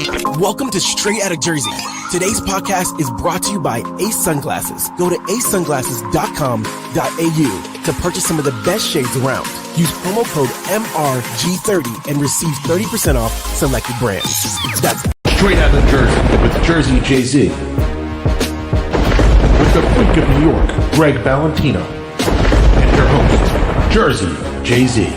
Welcome to Straight Outta Jersey. Today's podcast is brought to you by Ace Sunglasses. Go to acesunglasses.com.au to purchase some of the best shades around. Use promo code MRG30 and receive 30% off selected brands. That's Straight Outta Jersey with Jersey Jay-Z. With the Freak of New York, Gregg Valentino. And your host, Jersey Jay-Z.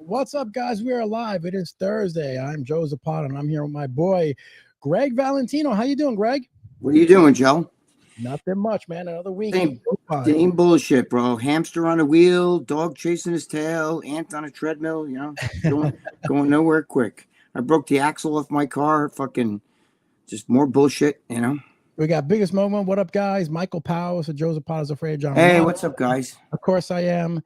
What's up, guys? We are live. It is Thursday. I'm Joe Zapata, and I'm here with my boy, Gregg Valentino. How you doing, Greg? What are you doing, Joe? Nothing much, man. Another week. Same bullshit, bro. Hamster on a wheel, dog chasing his tail, ant on a treadmill, you know, going nowhere quick. I broke the axle off my car. Fucking just more bullshit, you know. We got Biggest Moment. What up, guys? Michael Powell. So Joe Zapata's afraid. John. Hey, Romano. what's up, guys? Of course I am.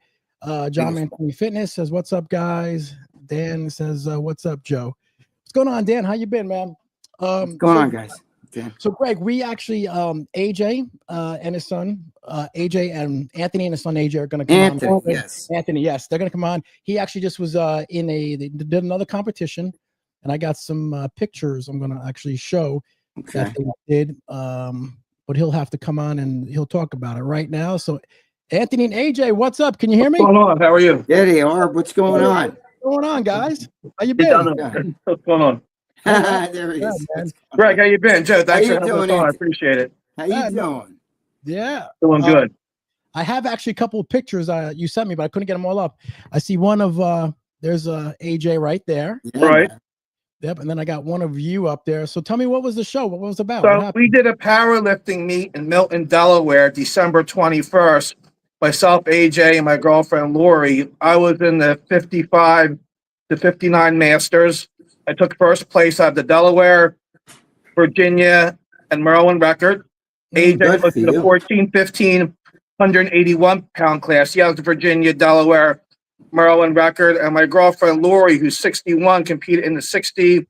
John Anthony Fitness says, what's up, guys? Dan says, what's up, Joe? What's going on, Dan? How you been, man? What's going on, guys? Dan. So, Greg, we actually, AJ and his son, AJ and Anthony and his son, AJ, are going to come on. Yes. Anthony, yes. They're going to come on. He actually just was they did another competition, and I got some pictures I'm going to actually show that they did. But he'll have to come on, and he'll talk about it right now. So, Anthony and AJ, what's up? Can you hear me? What's going on? How are you? Yeah, they are. What's going on? What's going on, guys? How you been? What's going on? There he is. Man. Greg, how you been? Joe, thanks How for you having us doing, on. I Anthony? appreciate it. How you doing? Yeah. Doing good. I have actually a couple of pictures you sent me, but I couldn't get them all up. I see one of there's AJ right there. Yeah, Right. man. Yep, and then I got one of you up there. So tell me, what was the show? What was it about? So we did a powerlifting meet in Milton, Delaware, December 21st. Myself, AJ, and my girlfriend, Lori. I was in the 55 to 59 Masters. I took first place out of the Delaware, Virginia, and Maryland record. AJ Good was for in the you. 14, 15, 181-pound class. He has the Virginia, Delaware, Maryland record. And my girlfriend, Lori, who's 61, competed in the 60 to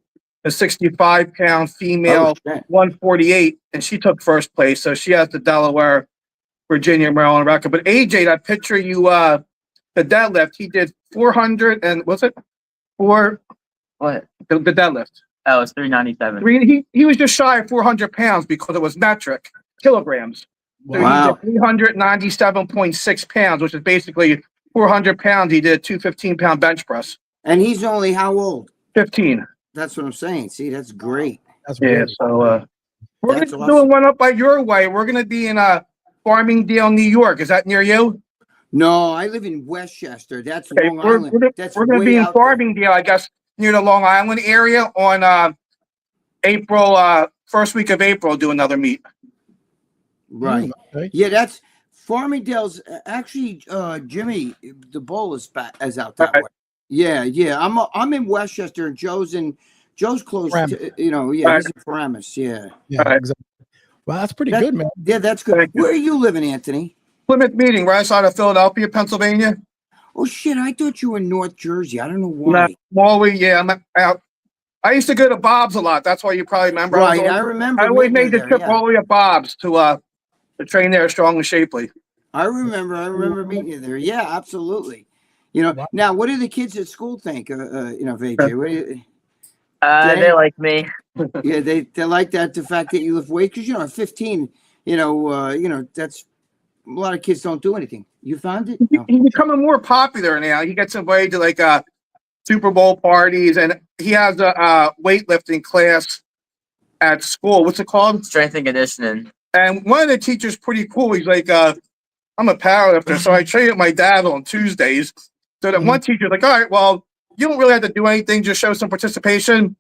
65-pound female Oh, shit. 148, and she took first place. So she has the Delaware, Virginia, Maryland record. But AJ, that picture you the deadlift, he did 400 and what's it? What? The deadlift. Oh, it was 397. He was just shy of 400 pounds because it was metric kilograms. So Wow. he did 397.6 pounds, which is basically 400 pounds. He did 215-pound bench press. And he's only how old? 15. That's what I'm saying. See, that's great. That's Yeah. weird. So we're That's gonna do awesome. one up by your way. We're gonna be in Farmingdale, New York. Is that near you? No, I live in Westchester. That's Okay, Long we're Island. That's going to way be in out there. Farmingdale, I guess, near the Long Island area on April, first week of April, do another meet. Right. Okay. Yeah, that's Farmingdale's actually Jimmy, the bowl is out that Right. way. Yeah. I'm in Westchester and Joe's close Paramus. to, you know, yeah, Right. he's in Paramus, yeah. Yeah, All right. exactly. Well, that's pretty That- good, man. Yeah, that's good. Thank you. Where are you living, Anthony? Plymouth meeting, right outside of Philadelphia, Pennsylvania. Oh shit, I thought you were in North Jersey. I don't know No, why. Molly, yeah, I'm out. I used to go to Bob's a lot. That's why you probably remember. Right, I remember I always meeting made the you there, trip yeah. all the way to Bob's to train there, strong and shapely. I remember meeting you there. Yeah, absolutely. You know, Wow. now what do the kids at school think? You know, of AJ? What do you, They like me. yeah, they like that, the fact that you lift weight, because you know, at 15, you know, that's a lot of kids don't do anything. You found it? No. He's becoming more popular now. He gets invited to like Super Bowl parties, and he has a weightlifting class at school. What's it called? Strength and conditioning. And one of the teachers pretty cool. He's like, I'm a powerlifter, so I train with my dad on Tuesdays. So that one teacher's like, all right, well, you don't really have to do anything, just show some participation.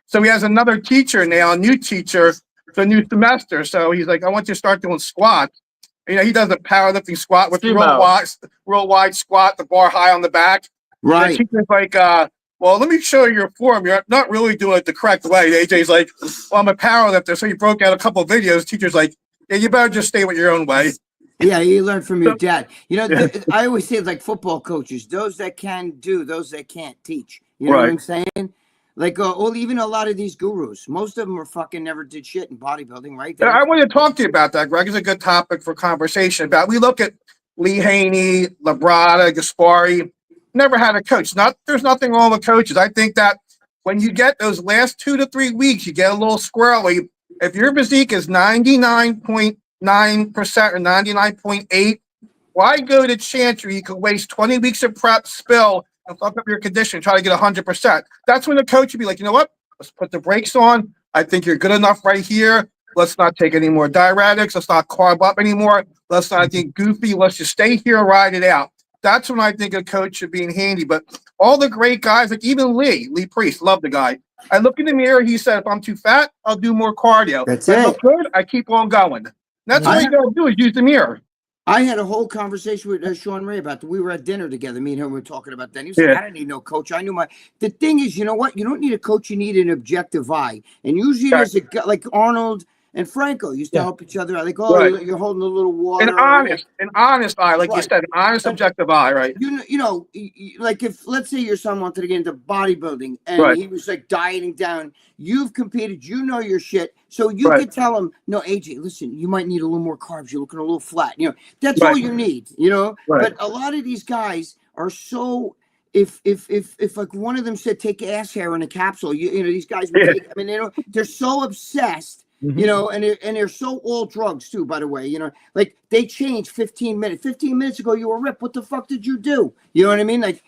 So he has another teacher now, a new teacher for the new semester. So he's like, I want you to start doing squats. You know, he does a powerlifting squat with real wide squat, the bar high on the back. Right. The teacher's like, well, let me show you your form. You're not really doing it the correct way. AJ's like, well, I'm a powerlifter. So he broke out a couple of videos. Teacher's like, yeah, you better just stay with your own way. Yeah, you learn from your dad. You know, I always say, like football coaches, those that can do, those that can't teach. You know what I'm saying? Like, even a lot of these gurus, most of them are fucking never did shit in bodybuilding, right? Yeah, I want to talk to you about that, Greg. It's a good topic for conversation about. We look at Lee Haney, Labrada, Gaspari. never had a coach. There's nothing wrong with coaches. I think that when you get those last 2 to 3 weeks, you get a little squirrely. If your physique is 99.9% or 99.8, why go to chance where you could waste 20 weeks of prep, spill, and fuck up your condition, try to get 100%? That's when the coach would be like, you know what? Let's put the brakes on. I think you're good enough right here. Let's not take any more diuretics. Let's not carb up anymore. Let's not get goofy. Let's just stay here and ride it out. That's when I think a coach should be handy. But all the great guys, like even Lee Priest, love the guy. I look in the mirror. He said, if I'm too fat, I'll do more cardio. That's if I it. look good, I keep on going. That's all you got to do is use the mirror. I had a whole conversation with Sean Ray about that. We were at dinner together. Me and him were talking about that. He was like, I don't need no coach. I knew the thing is, you know what? You don't need a coach. You need an objective eye. And usually there's a guy like Arnold and Franco used to help each other. Like, you're holding a little water. An honest eye, like you said, an honest, objective eye, right? You know, like if, let's say your son wanted to get into bodybuilding and he was like dieting down, you've competed, you know your shit. So you could tell him, no, AJ, listen, you might need a little more carbs. You're looking a little flat. You know, that's all you need, you know? But a lot of these guys are so, if like one of them said, take ass hair in a capsule, you know, these guys, they're so obsessed. You know, and they're so all drugs too, by the way, you know, like they changed 15 minutes. 15 minutes ago, you were ripped. What the fuck did you do? You know what I mean? Like,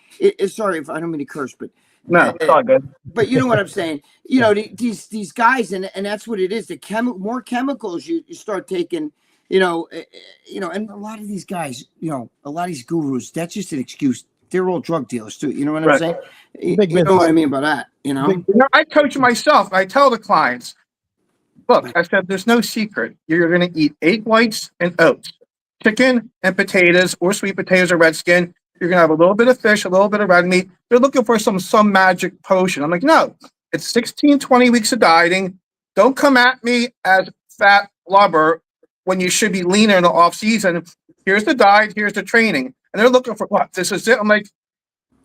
sorry if I don't mean to curse, but no, it's all good. But you know what I'm saying? You know, these guys, and that's what it is. The more chemicals you start taking, you know, and a lot of these guys, you know, a lot of these gurus, that's just an excuse. They're all drug dealers too. You know what I'm saying? You know what I mean by that, you know? I coach myself. I tell the clients, look, I said, there's no secret. You're going to eat egg whites and oats, chicken and potatoes or sweet potatoes or red skin. You're going to have a little bit of fish, a little bit of red meat. They're looking for some magic potion. I'm like, no, it's 16, 20 weeks of dieting. Don't come at me as fat blubber when you should be leaner in the off season. Here's the diet. Here's the training. And they're looking for what? This is it. I'm like,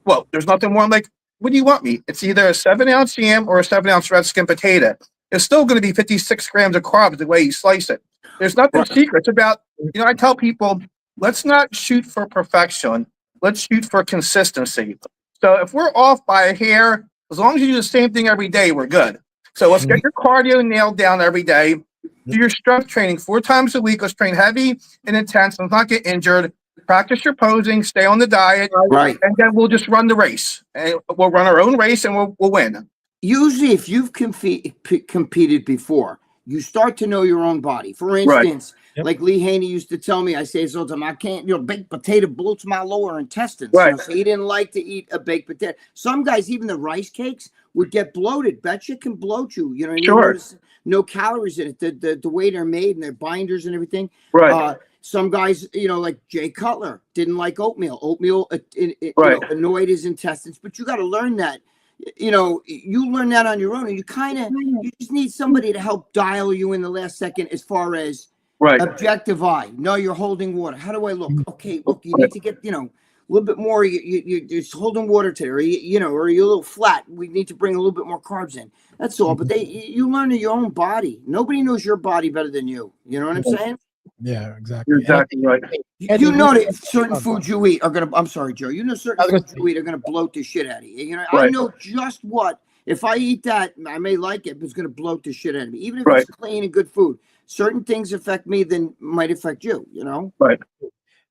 well, there's nothing more. I'm like, what do you want me? It's either a 7-ounce yam or a 7-ounce red skin potato. It's still going to be 56 grams of carbs the way you slice it. There's nothing secret. It's about, you know, I tell people, let's not shoot for perfection. Let's shoot for consistency. So if we're off by a hair, as long as you do the same thing every day, we're good. So let's get your cardio nailed down every day. Do your strength training 4 times a week. Let's train heavy and intense. Let's not get injured. Practice your posing. Stay on the diet. Right. And then we'll just run the race. And we'll run our own race and we'll win. Usually, if you've competed before, you start to know your own body. For instance, like Lee Haney used to tell me, I say this all the time, I can't, you know, baked potato bloats my lower intestines. Right. You know, so he didn't like to eat a baked potato. Some guys, even the rice cakes, would get bloated. Betcha can bloat you. You know what I mean? Sure. There's no calories in it. The way they're made and their binders and everything. Right. Some guys, you know, like Jay Cutler, didn't like oatmeal. Oatmeal you know, annoyed his intestines. But you got to learn that. You know, you learn that on your own, and you just need somebody to help dial you in the last second as far as objective eye. No, you're holding water. How do I look? Okay, look, you need to get, you know, a little bit more. You're just holding water today, or you know, or you're a little flat. We need to bring a little bit more carbs in. That's all. But you learn your own body. Nobody knows your body better than you. You know what I'm saying? Yeah, exactly. You're exactly right. You know that certain foods you eat are gonna. I'm sorry, Joe. You know certain foods you eat are gonna bloat the shit out of you. You know, I know just what. If I eat that, I may like it, but it's gonna bloat the shit out of me. Even if it's clean and good food, certain things affect me than might affect you. You know. Right.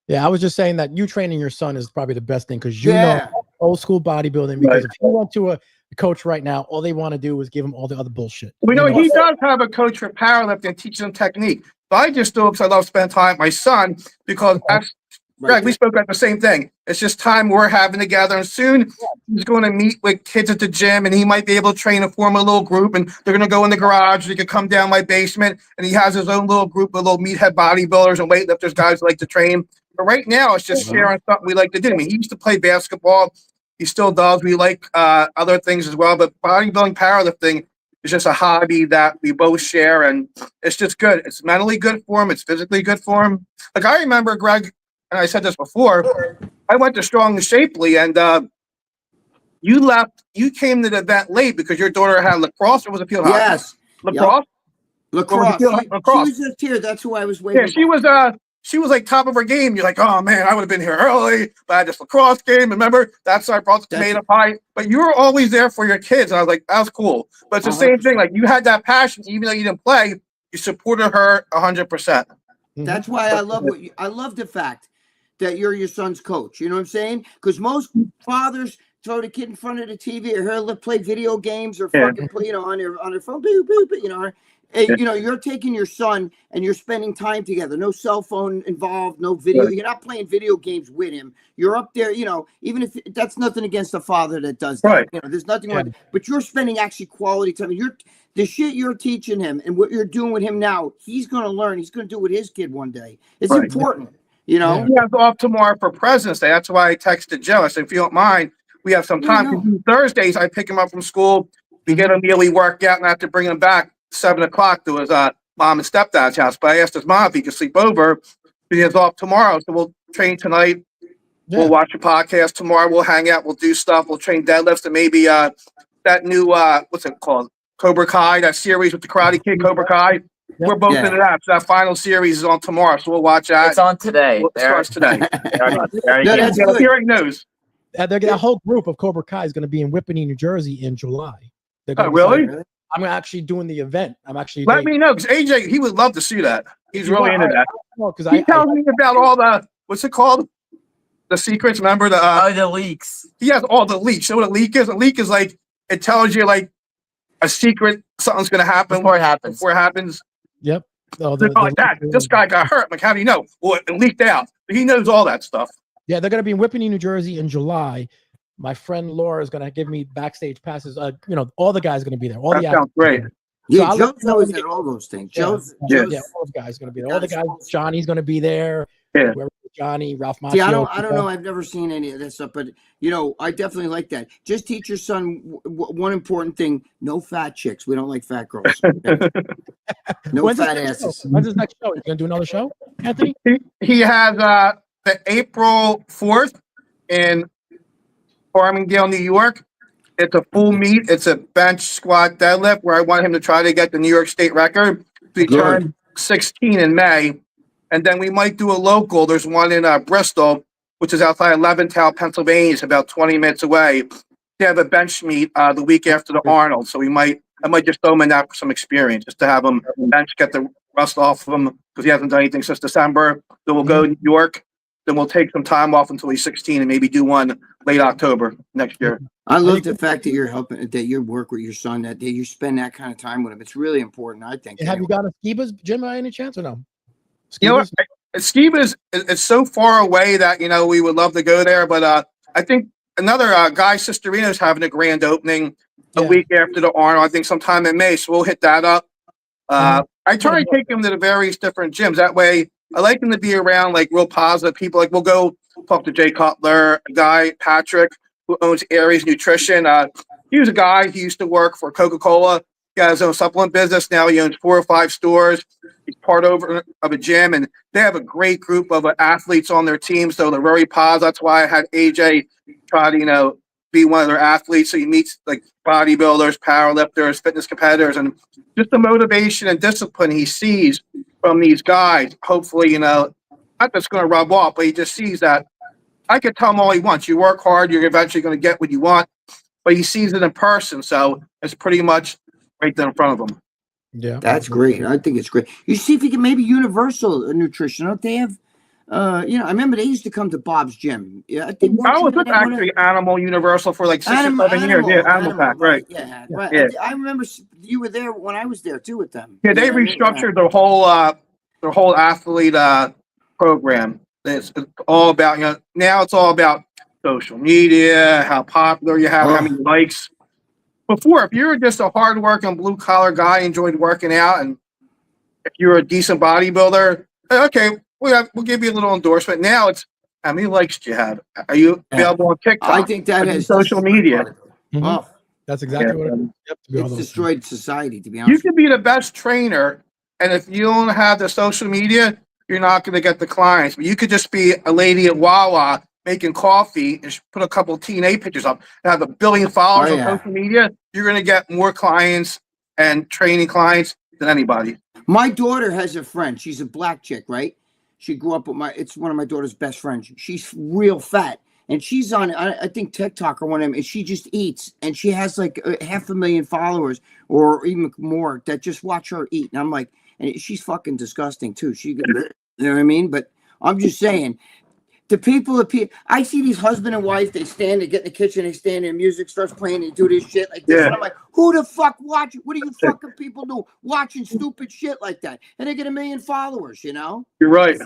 Yeah, I was just saying that you training your son is probably the best thing because you know old school bodybuilding. Because if you went to a coach right now, all they want to do is give him all the other bullshit. We know he does have a coach for powerlifting, teaches him technique. But I just do it because I love spending time with my son because Greg, we spoke about the same thing. It's just time we're having together, and soon he's going to meet with kids at the gym, and he might be able to train and form a little group, and they're going to go in the garage. They could come down my basement, and he has his own little group of little meathead bodybuilders and weightlifters, guys who like to train. But right now, it's just sharing something we like to do. I mean, he used to play basketball. He still does. We like other things as well, but bodybuilding, powerlifting is just a hobby that we both share, and it's just good. It's mentally good for him. It's physically good for him. Like I remember, Greg, and I said this before, I went to Strong and Shapely, and you left. You came to the event late because your daughter had lacrosse, or was it field hockey? Yes. Lacrosse? Lacrosse. Lacrosse. She was just here. That's who I was waiting Yeah, she was she was like top of her game. You're like, oh man, I would have been here early, but I had this lacrosse game. Remember, that's why I brought the tomato pie. But you were always there for your kids. And I was like, that was cool. But it's the same thing. Like you had that passion, even though you didn't play, you supported her 100%. That's why I love I love the fact that you're your son's coach. You know what I'm saying? Because most fathers throw the kid in front of the TV or her play video games or fucking play, on their phone, boop, boop, boop, you're taking your son and you're spending time together. No cell phone involved, no video. You're not playing video games with him. You're up there, even if that's nothing against a father that does that. Right. There's nothing wrong. But you're spending actually quality time. The shit you're teaching him and what you're doing with him now, he's going to learn. He's going to do with his kid one day. It's important, He has off tomorrow for President's Day. That's why I texted Joe. I said, if you don't mind, we have some time. Thursdays, I pick him up from school. We get him daily workout, and I have to bring him back 7 o'clock to his mom and stepdad's house. But I asked his mom if he could sleep over. He has off tomorrow, so we'll train tonight. Yeah. We'll watch a podcast tomorrow. We'll hang out. We'll do stuff. We'll train deadlifts and maybe that new what's it called? Cobra Kai, that series with the Karate Kid, Cobra Kai. Yep. We're both into that. So that final series is on tomorrow, so we'll watch that. It's on today. It starts today. That's good. He already knows. That whole group of Cobra Kai is going to be in Whippany, New Jersey in July. Oh, really? I'm actually doing the event. Let me know, because AJ, he would love to see that. He's really into that. He tells me about all the, what's it called? The secrets, remember? The leaks. He has all the leaks. You know what a leak is? A leak is like, it tells you like a secret, something's going to happen. Before it happens. Yep. This guy got hurt. Like, how do you know? Well, it leaked out. He knows all that stuff. Yeah, they're going to be in Whippany, New Jersey in July. My friend Laura is going to give me backstage passes. All the guys are going to be there. That sounds great. Yeah, so Joe's always at all those things. Joe's all the guys are going to be there. All the guys. Johnny's going to be there. Yeah. Johnny, Ralph Macchio. See, I don't know. I've never seen any of this stuff, but I definitely like that. Just teach your son one important thing: no fat chicks. We don't like fat girls. No fat asses. When's his next show? You going to do another show, Anthony? He has the April 4th in Farmingdale, New York. It's a full meet. It's a bench, squat, deadlift where I want him to try to get the New York State record. He turned 16 in May. And then we might do a local. There's one in Bristol, which is outside Levittown, Pennsylvania. It's about 20 minutes away. They have a bench meet the week after the Arnold. So I might just throw him in that for some experience, just to have him bench, get the rust off of him, because he hasn't done anything since December. Then we'll go to New York. Then we'll take some time off until he's 16 and maybe do one late October next year. I love the fact that you're helping, that you work with your son, that you spend that kind of time with him. It's really important, I think. Have you got a Skiba's gym by any chance or no? Skiba's? Skiba's is so far away that, we would love to go there. But I think another guy, Sisterino's having a grand opening a week after the Arnold, I think sometime in May. So we'll hit that up. I try to take him to the various different gyms. That way, I like him to be around like real positive people. Like we'll go talk to Jay Cutler, a guy, Patrick, who owns Aries Nutrition. He was a guy who used to work for Coca-Cola. He got his own supplement business. Now he owns 4 or 5 stores. He's part of a gym, and they have a great group of athletes on their team. So they're very positive. That's why I had AJ try to, be one of their athletes. So he meets like bodybuilders, powerlifters, fitness competitors, and just the motivation and discipline he sees from these guys. Hopefully, not that's going to rub off, but he just sees that. I could tell him all he wants. You work hard, you're eventually going to get what you want. But he sees it in person, so it's pretty much right there in front of him. Yeah, that's great. I think it's great. You see if you can maybe Universal Nutrition. Don't they have? I remember they used to come to Bob's gym. Yeah, I was with actually Animal Universal for like 6 or 7 years. Yeah, Animal Pack, right? Yeah, right. Yeah. I remember you were there when I was there too with them. Yeah, they restructured their whole athlete program. It's all about now it's all about social media, how popular you have, how many likes. Before, if you were just a hard-working blue-collar guy, enjoyed working out, and if you're a decent bodybuilder, okay, we'll give you a little endorsement. Now it's how many likes do you have? Are you available on TikTok? I think that is social media. Oh, that's exactly what it is. It's destroyed society, to be honest. You can be the best trainer, and if you don't have the social media, you're not going to get the clients. But you could just be a lady at Wawa making coffee and put a couple of TNA pictures up and have 1 billion followers on social media. You're going to get more clients and training clients than anybody. My daughter has a friend. She's a black chick, right? She grew up with it's one of my daughter's best friends. She's real fat. And she's on, I think, TikTok or one of them, and she just eats. And she has like 500,000 followers or even more that just watch her eat. And I'm like, and she's fucking disgusting too. You know what I mean? But I'm just saying, the people, I see these husband and wife, they stand, they get in the kitchen, they stand there, music starts playing, they do this shit like this. Yeah. And I'm like, who the fuck watch? What do you fucking people do watching stupid shit like that? And they get 1 million followers, you know? You're right.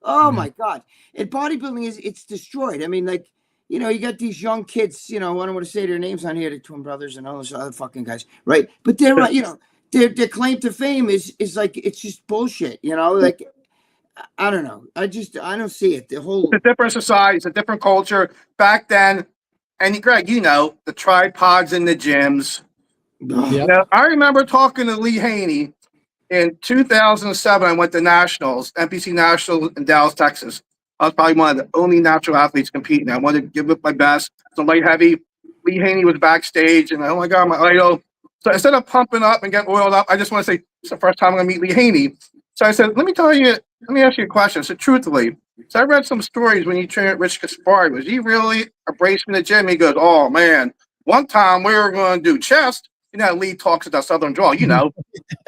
Oh my God. And bodybuilding it's destroyed. I mean, like, you know, you got these young kids, you know, I don't want to say their names on here, the twin brothers and all those other fucking guys, right? But they're, you know, their claim to fame is like, it's just bullshit, you know? Like, I don't know. I don't see it. The whole. It's a different society. It's a different culture. Back then, and Greg, you know, the tripods in the gyms. Yep. Now, I remember talking to Lee Haney in 2007. I went to Nationals, NPC Nationals in Dallas, Texas. I was probably one of the only natural athletes competing. I wanted to give it my best. So light heavy. Lee Haney was backstage, and oh my God, my idol. So instead of pumping up and getting oiled up, I just want to say it's the first time I'm going to meet Lee Haney. So I said, let me ask you a question. So truthfully, so I read some stories when you trained at Rich Gaspari. Was he really embracing the gym? He goes, oh man, one time we were going to do chest. You know, Lee talks about Southern draw, you know.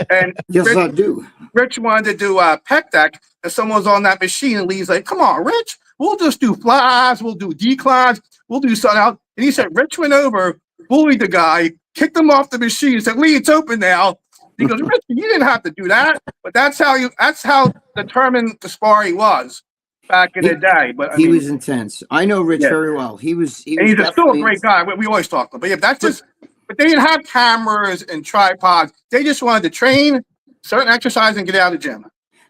And Yes, I do. Rich wanted to do pec deck, and someone was on that machine, and Lee's like, come on, Rich, we'll just do flies, we'll do declines, we'll do something else. And he said, Rich went over, bullied the guy, kicked him off the machine, said, Lee, it's open now. He goes, Rich, you didn't have to do that, but that's how determined Gaspari was back in the day. But he was intense. I know Rich very well. He was still a great guy. We always talk about. But yeah, that's just. But they didn't have cameras and tripods. They just wanted to train certain exercise and get out of the gym.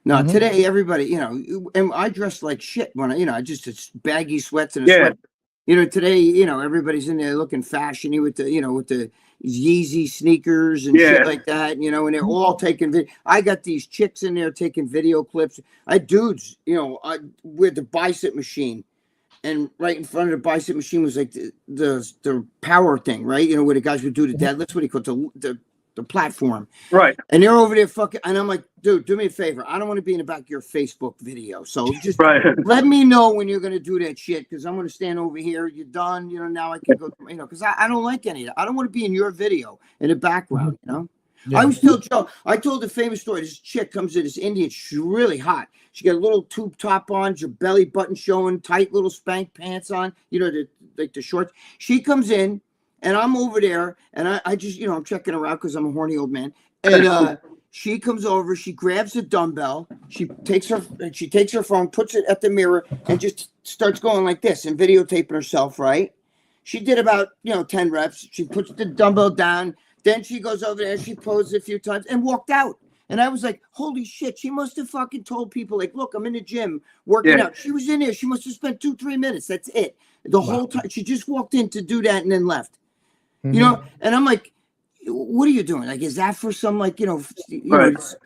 No, today everybody, you know, and I dress like shit when I just baggy sweats and a sweat. You know, today, you know, everybody's in there looking fashiony with the Yeezy sneakers and shit like that, you know, and they're all taking video. I got these chicks in there taking video clips. I dudes, you know, with the bicep machine, and right in front of the bicep machine was like the power thing, right? You know, where the guys would do the deadlifts, what do you call it, the platform. Right. And they're over there fucking, and I'm like, dude, do me a favor. I don't want to be in the back of your Facebook video. So just let me know when you're going to do that shit, because I'm going to stand over here. You're done. You know, now I can go, you know, because I don't like any of that. I don't want to be in your video in the background, you know? Yeah. I was still Joe. I told the famous story. This chick comes in, this Indian. She's really hot. She got a little tube top on, her belly button showing, tight little spank pants on, you know, the shorts. She comes in, and I'm over there, and I just, you know, I'm checking her out because I'm a horny old man. And she comes over, she grabs the dumbbell, she takes her phone, puts it at the mirror, and just starts going like this and videotaping herself, right? She did about, you know, 10 reps. She puts the dumbbell down. Then she goes over there, she posed a few times and walked out. And I was like, holy shit, she must have fucking told people, like, look, I'm in the gym working out. She was in there. She must have spent 2-3 minutes. That's it. The whole time. She just walked in to do that and then left. You know? And I'm like, what are you doing? Like, is that for some, like, you know,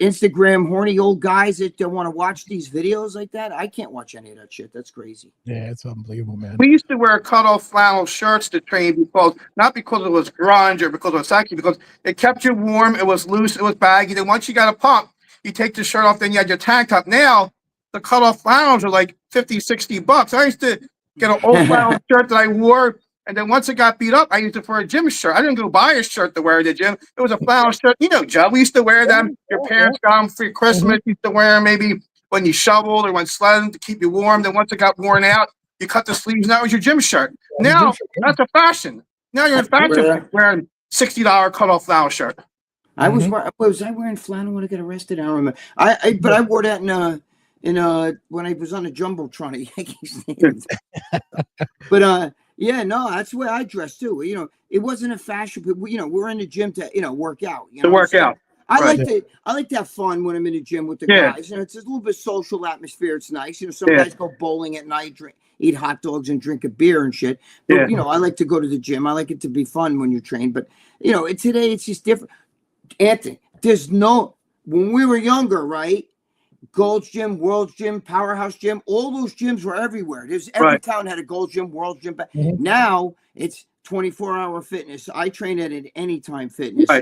Instagram horny old guys that want to watch these videos like that? I can't watch any of that shit. That's crazy. Yeah, it's unbelievable, man. We used to wear cutoff flannel shirts to train not because it was grunge or because it was sexy, because it kept you warm, it was loose, it was baggy. Then once you got a pump, you take the shirt off, then you had your tank top. Now, the cutoff flannels are like $50-$60. I used to get an old flannel shirt that I wore. And then once it got beat up, I used it for a gym shirt. I didn't go buy a shirt to wear at the gym. It was a flannel shirt. You know, Joe, we used to wear them. Your parents got them for Christmas. You used to wear them maybe when you shoveled or went sledding to keep you warm. Then once it got worn out, you cut the sleeves, and that was your gym shirt. Now, that's a fashion. Now you're in fashion wearing $60 cutoff flannel shirt. Was I wearing flannel when I got arrested? I don't remember. But I wore that in when I was on the Jumbotron at Yankee Stadium. But yeah, no, that's the way I dress too. You know, it wasn't a fashion, but you know, we're in the gym to, you know, work out. You know, to work out. I like to have fun when I'm in the gym with the guys. You know, it's a little bit social atmosphere. It's nice. You know, some guys go bowling at night, eat hot dogs and drink a beer and shit. But you know, I like to go to the gym. I like it to be fun when you train. But you know, today it's just different. Anthony, when we were younger, right? Gold's Gym, World's Gym, Powerhouse Gym, all those gyms were everywhere. Every town had a Gold's Gym, World's Gym. Now it's 24-hour fitness. I train at an Anytime Fitness. You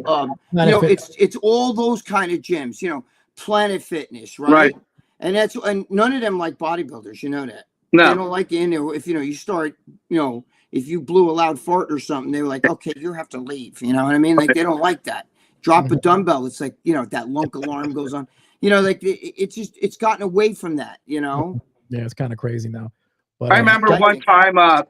know, it's all those kind of gyms. You know, Planet Fitness, right? And none of them like bodybuilders. You know that. No. They don't like you in there. If you start, if you blew a loud fart or something, they were like, okay, you have to leave. You know what I mean? Like they don't like that. Drop a dumbbell. It's like, that lunk alarm goes on. Like it's gotten away from that, Yeah, it's kind of crazy now. But, I remember one time, I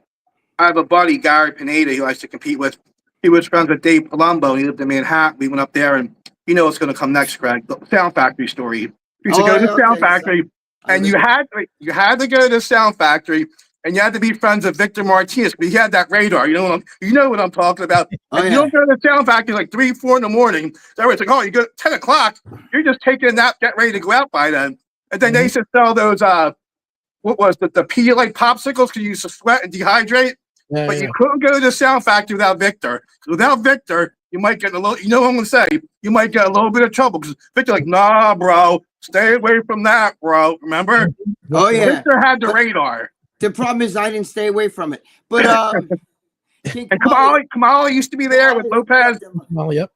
have a buddy, Gary Pineda, who I used to compete with. He was friends with Dave Palumbo. He lived in Manhattan. We went up there, and you know what's going to come next, Greg? The Sound Factory story. You used to go to the Sound Factory, and you had to go to the Sound Factory, and you had to be friends with Victor Martinez, but he had that radar. You know what I'm talking about. You don't go to the Sound Factory like 3, 4 in the morning. So everyone's like, oh, you go 10 o'clock. You're just taking a nap, get ready to go out by then. And then they used to sell those what was the Pedialyte popsicles because you used to sweat and dehydrate. But you couldn't go to the Sound Factory without Victor. Without Victor, you might get a little, what I'm going to say, you might get a little bit of trouble because Victor like, nah, bro, stay away from that, bro. Remember? Oh, yeah. Victor had the radar. The problem is I didn't stay away from it. But and Kamali used to be there with Lopez. Kamali, yep.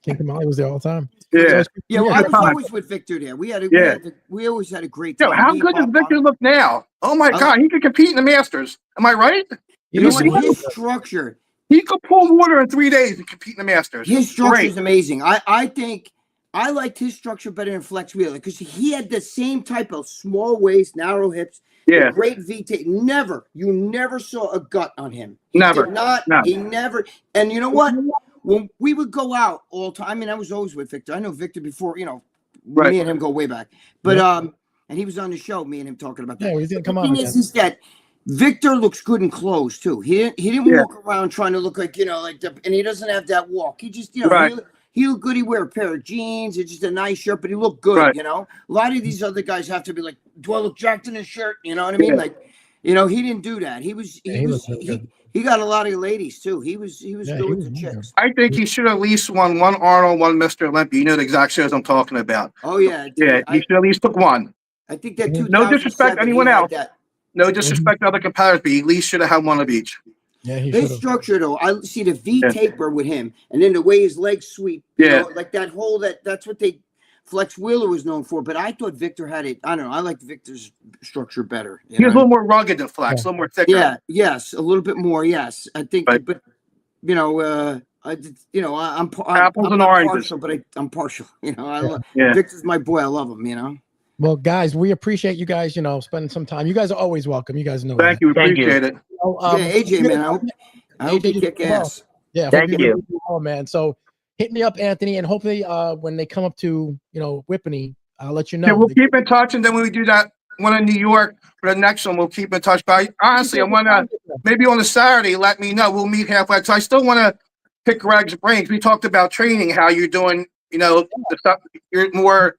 King Kamali was there all the time. Yeah. Yeah, well, I was always with Victor there. We always had a great time. How good does Victor look now? Oh my God, he could compete in the Masters. Am I right? His structure. He could pull water in 3 days and compete in the Masters. His structure is amazing. I think I liked his structure better than Flex Wheeler because he had the same type of small waist, narrow hips, great VT. You never saw a gut on him. Never. He never. And you know what? When we would go out all the time, I mean, I was always with Victor. I know Victor before, me and him go way back. But and he was on the show, me and him talking about that. Yeah, he didn't come on. The thing is that Victor looks good in clothes too. He didn't walk around trying to look like and he doesn't have that walk. He just he looked good. He wear a pair of jeans and just a nice shirt, but he looked good. Right. A lot of these other guys have to be like, do I look jacked in his shirt? You know what I mean? Like, he didn't do that. He got a lot of ladies too. He was good with the chicks. I think he should at least won one Arnold, one Mr. Olympia. You know the exact shows I'm talking about. Oh yeah, yeah. He should at least took one. I think that no disrespect to anyone else. No disrespect to other competitors, but he at least should have had one of each. Yeah, his structure though, I see the V taper with him, and then the way his legs sweep. Like that whole that's what Flex Wheeler was known for. But I thought Victor had it. I don't know. I liked Victor's structure better. He was a little more rugged than Flex, a little more thicker. Yeah. Yes. A little bit more. Yes. I think. Right. But I'm apples and oranges. Partial, but I'm partial. Victor's my boy. I love him. Well, guys, we appreciate you guys, spending some time. You guys are always welcome. You guys know Thank that. you. Appreciate it. AJ, man, I hope you kick ass. Yeah, thank you. Man. So hit me up, Anthony, and hopefully when they come up to, Whippany, I'll let you know. Yeah, we'll keep in touch, and then when we do that one in New York for the next one, we'll keep in touch. But honestly, I want to, maybe on a Saturday, let me know. We'll meet halfway. So I still want to pick Gregg's brains. We talked about training, how you're doing, the stuff, you're more,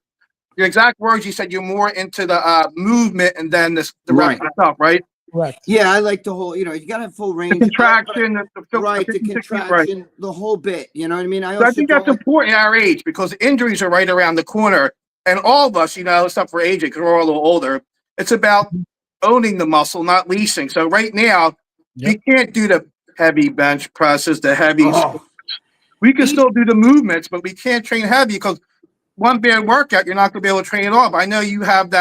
your exact words, you said you're more into the movement and then the rest of the stuff, right? Right. Yeah, I like the whole, you got to have full range. The contraction. The contraction, the whole bit. You know what I mean? I think that's important at our age because injuries are right around the corner. And all of us, except for AJ, because we're all a little older, it's about owning the muscle, not leasing. So right now, we can't do the heavy bench presses, the heavy. We can still do the movements, but we can't train heavy because one bad workout, you're not going to be able to train it off. I know you have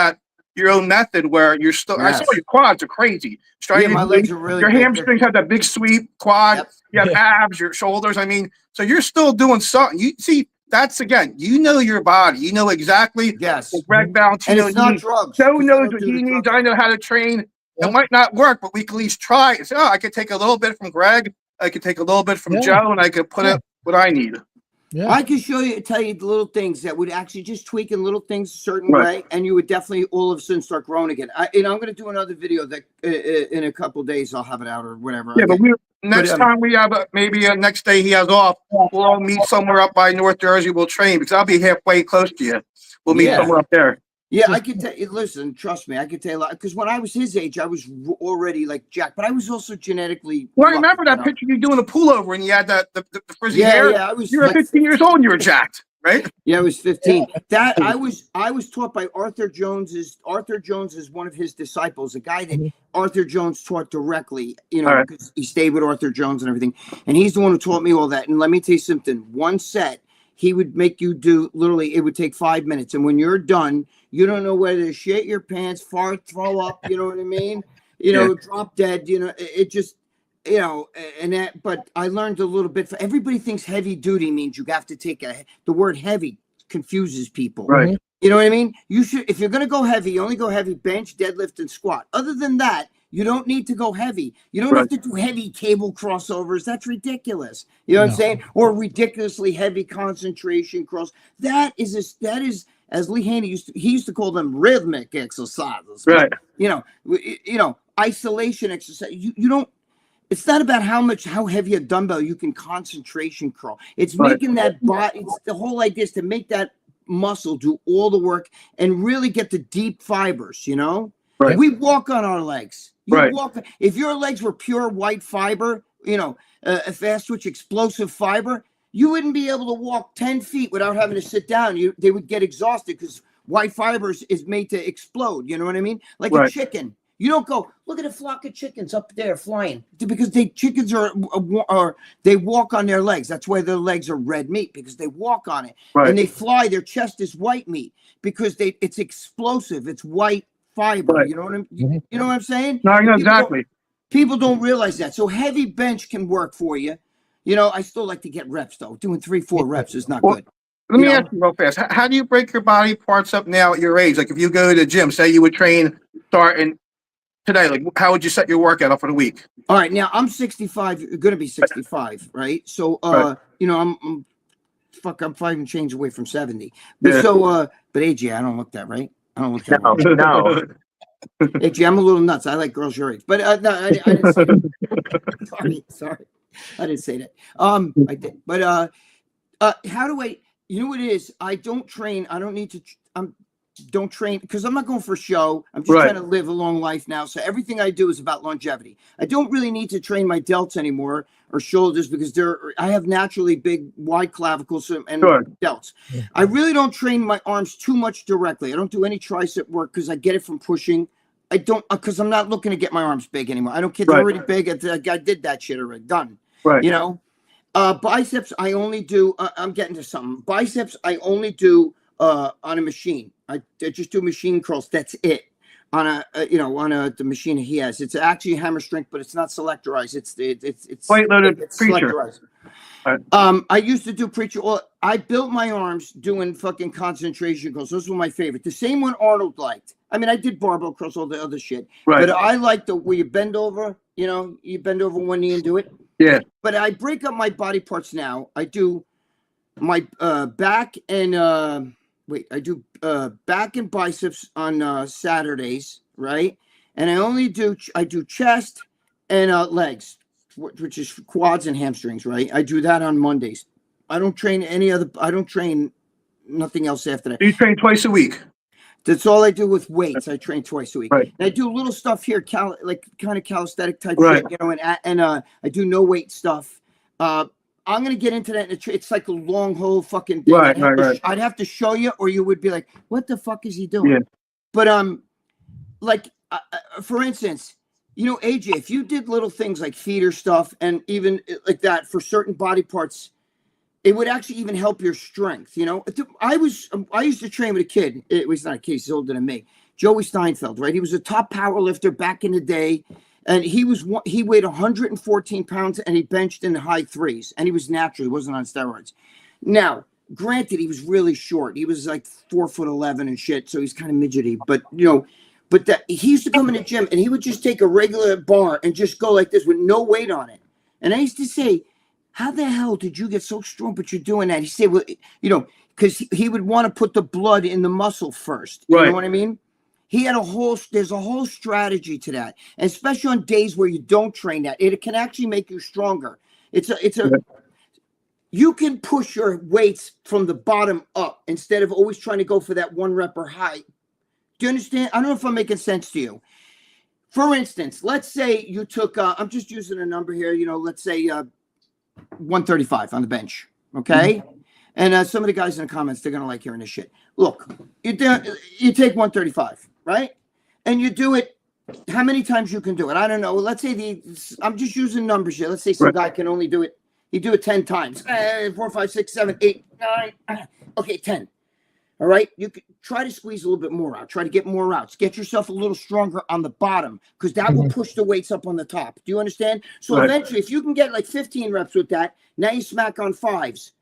your own method where you're still. Yes. I saw your quads are crazy. My legs are really. Your hamstrings have that big sweep quad. Yep. You have abs, your shoulders. I mean, so you're still doing something. You see, that's again. You know your body. You know exactly. Yes. What Gregg Valentino. And it's not drugs. Joe knows what he needs. I know how to train. It might not work, but we can at least try. Say, I could take a little bit from Gregg. I could take a little bit from Joe, and I could put it what I need. Yeah. I can tell you the little things that would actually just tweak in little things a certain way, and you would definitely all of a sudden start growing again. I'm going to do another video that in a couple of days I'll have it out or whatever. Yeah, but next time we have maybe next day he has off, we'll all meet somewhere up by North Jersey. We'll train because I'll be halfway close to you. We'll meet somewhere up there. Yeah, I can tell you. Listen, trust me, I can tell you a lot because when I was his age, I was already like jacked, but I was also genetically. Well, I remember that picture you doing a pullover and you had the frizzy hair. Yeah, I was. You were 15 years old and you were jacked, right? Yeah, I was 15. That I was taught by Arthur Jones is one of his disciples, a guy that Arthur Jones taught directly. Because he stayed with Arthur Jones and everything, and he's the one who taught me all that. And let me tell you something. One set. he would make you do literally, it would take 5 minutes. And when you're done, you don't know whether to shit your pants, fart, throw up, you know what I mean? Drop dead, it just, and that, but I learned a little bit. Everybody thinks heavy duty means you have to take the word heavy confuses people. Right. You know what I mean? You should, if you're going to go heavy, you only go heavy bench, deadlift, and squat. Other than that, you don't need to go heavy. You don't have to do heavy cable crossovers. That's ridiculous. You know what I'm saying? Or ridiculously heavy concentration cross. That is, as Lee Haney used to call them rhythmic exercises. Right. Isolation exercise. You don't, it's not about how heavy a dumbbell you can concentration curl. It's making that body, it's the whole idea is to make that muscle do all the work and really get the deep fibers, Right. We walk on our legs. Walk, if your legs were pure white fiber, a fast twitch explosive fiber, you wouldn't be able to walk 10 feet without having to sit down. They would get exhausted because white fibers is made to explode. You know what I mean? Like a chicken. You don't go, look at a flock of chickens up there flying, because chickens they walk on their legs. That's why their legs are red meat, because they walk on it. Right. And they fly. Their chest is white meat because it's explosive. It's white fiber. Right. You know what I'm saying? No, exactly. People don't realize that. So heavy bench can work for you. I still like to get reps though. Doing 3-4 reps is not good. Let me ask you real fast. How do you break your body parts up now at your age? Like if you go to the gym, say you would train starting today, like how would you set your workout up for the week? All right, now I'm 65, going to be 65, right? So, I'm 5 and change away from 70. But but AJ, I don't look that, right? I don't look that. No. AJ, I'm a little nuts. I like girls your age, but no, I didn't say that. Sorry, I didn't say that. I did, but how do I? You know what it is? I don't train. I don't need to. Don't train because I'm not going for show. I'm just trying to live a long life now. So everything I do is about longevity. I don't really need to train my delts anymore or shoulders because I have naturally big, wide clavicles and delts. Yeah. I really don't train my arms too much directly. I don't do any tricep work because I get it from pushing. I don't because I'm not looking to get my arms big anymore. I don't care. They're already big. I did that shit already. Done. Right. Biceps. I only do. I'm getting to something. Biceps. I only do on a machine. I just do machine curls. That's it. On the machine he has. It's actually hammer strength, but it's not selectorized. It's plate loaded preacher. I used to do preacher. Well, I built my arms doing fucking concentration curls. Those were my favorite. The same one Arnold liked. I mean, I did barbell curls, all the other shit. Right. But I like where you bend over. You bend over one knee and do it. Yeah. But I break up my body parts now. I do my back and I do back and biceps on Saturdays, right? And I do chest and legs, which is quads and hamstrings, right? I do that on Mondays. I don't train nothing else after that. You train twice a week? That's all I do with weights. I train twice a week. Right. And I do little stuff here, like kind of calisthenic type shit, and I do no weight stuff. I'm going to get into that. It's like a long whole fucking thing. I'd have to show you, or you would be like, what the fuck is he doing? Yeah. But, for instance, AJ, if you did little things like feeder stuff and even like that for certain body parts, it would actually even help your strength. I used to train with a kid. It was not a kid. He's older than me. Joey Steinfeld, right? He was a top power lifter back in the day. And he weighed 114 pounds and he benched in the high threes. And he was natural. He wasn't on steroids. Now, granted, he was really short. He was like 4'11" and shit. So he's kind of midgety. But, he used to come in the gym and he would just take a regular bar and just go like this with no weight on it. And I used to say, how the hell did you get so strong, but you're doing that? He said, well, because he would want to put the blood in the muscle first. You know what I mean? There's a whole strategy to that, and especially on days where you don't train that. It can actually make you stronger. You can push your weights from the bottom up instead of always trying to go for that 1 rep or high. Do you understand? I don't know if I'm making sense to you. For instance, let's say you took, I'm just using a number here, let's say 135 on the bench, okay? Mm-hmm. And some of the guys in the comments, they're going to like hearing this shit. Look, you take 135. Right? And you do it how many times you can do it. I don't know. Let's say I'm just using numbers here. Let's say some guy can only do it. You do it 10 times. 4, 5, 6, 7, 8. 9. Okay, 10. All right, you could try to squeeze a little bit more out. Try to get more outs. Get yourself a little stronger on the bottom because that will push the weights up on the top. Do you understand? So eventually, if you can get like 15 reps with that, now you smack on 5s,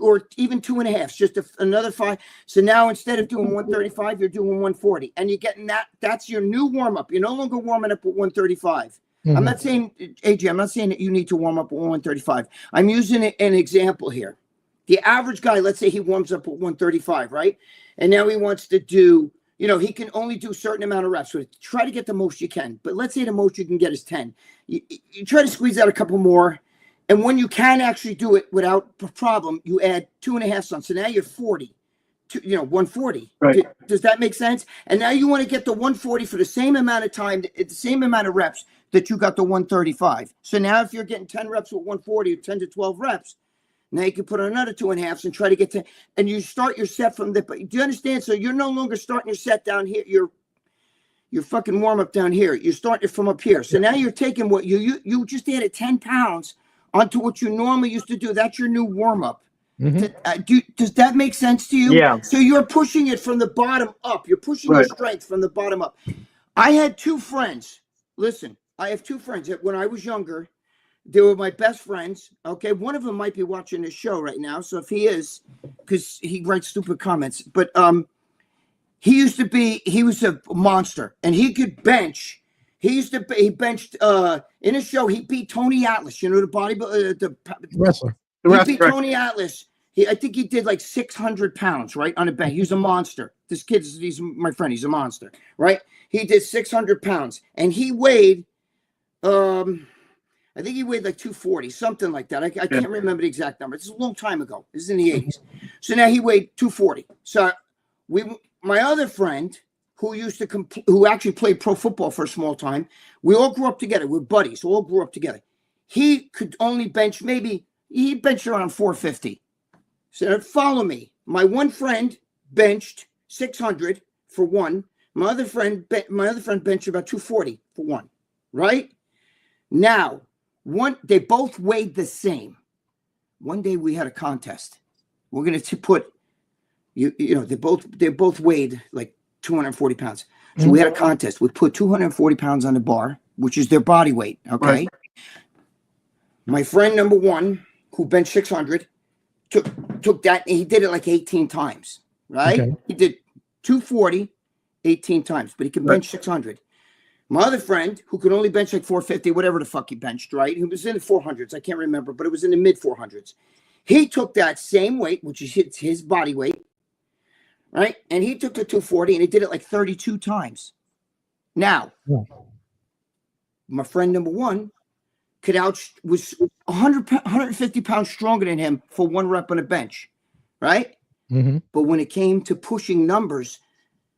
or even 2.5s, just another 5. So now instead of doing 135, you're doing 140, and you're getting that. That's your new warm up. You're no longer warming up at 135. I'm not saying, AJ, I'm not saying that you need to warm up at 135. I'm using an example here. The average guy, let's say he warms up at 135, right? And now he wants to do, he can only do a certain amount of reps. So try to get the most you can. But let's say the most you can get is 10. You try to squeeze out a couple more. And when you can actually do it without a problem, you add 2.5 on. So now you're 40, 140. Right. Does that make sense? And now you want to get the 140 for the same amount of time, the same amount of reps that you got the 135. So now if you're getting 10 reps with 140 or 10 to 12 reps, now you can put on another 2.5s and try to get to, and you start your set from the. Do you understand? So you're no longer starting your set down here. Your fucking warm up down here. You're starting it from up here. So now you're taking what you just added 10 pounds onto what you normally used to do. That's your new warm up. Does that make sense to you? Yeah. So you're pushing it from the bottom up. You're pushing your strength from the bottom up. I had 2 friends. Listen, I have 2 friends that when I was younger, they were my best friends. Okay. One of them might be watching this show right now. So if he is, because he writes stupid comments, but he was a monster and he could bench. He benched in a show. He beat Tony Atlas, the bodybuilder, the Wrestler. He beat Tony Atlas. I think he did like 600 pounds, right, on a bench. He was a monster. This he's my friend. He's a monster, right? He did 600 pounds and he weighed, I think he weighed like 240, something like that. I can't remember the exact number. This is a long time ago. This is in the 80s. So now he weighed 240. So my other friend who actually played pro football for a small time, we all grew up together. We're buddies. All grew up together. He could only bench he benched around 450. So follow me. My one friend benched 600 for one. My other friend benched about 240 for one. Right? Now, they both weighed the same. One day we had a contest. We're going to put, they both weighed like 240 pounds. So we had a contest. We put 240 pounds on the bar, which is their body weight. Okay. Right. My friend number 1, who benched 600, took that and he did it like 18 times. Right. Okay. He did 240 18 times, but he could bench 600. My other friend, who could only bench like 450, whatever the fuck he benched, right? He was in the 400s. I can't remember, but it was in the mid 400s. He took that same weight, which is his body weight, right? And he took the 240 and he did it like 32 times. Now, my friend number 1 was 150 pounds stronger than him for 1 rep on a bench, right? But when it came to pushing numbers,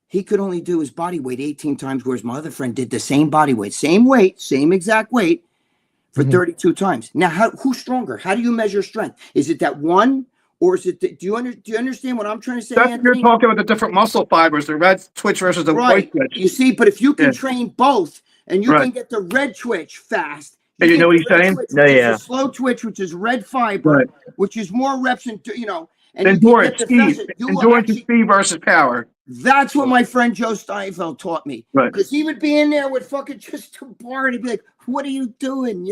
he could only do his body weight 18 times, whereas my other friend did the same body weight, same weight, same exact weight for 32 times. Now, who's stronger? How do you measure strength? Is it that one, or is it? Do you understand what I'm trying to say? You're talking about the different muscle fibers, the red twitch versus the white twitch. You see, but if you can train both, and you can get the red twitch fast. You know what he's saying? The slow twitch, which is red fiber, which is more reps, and endurance, speed versus power. That's what my friend Joe Steinfeld taught me. Right. Because he would be in there with fucking just a bar and he'd be like, what are you doing?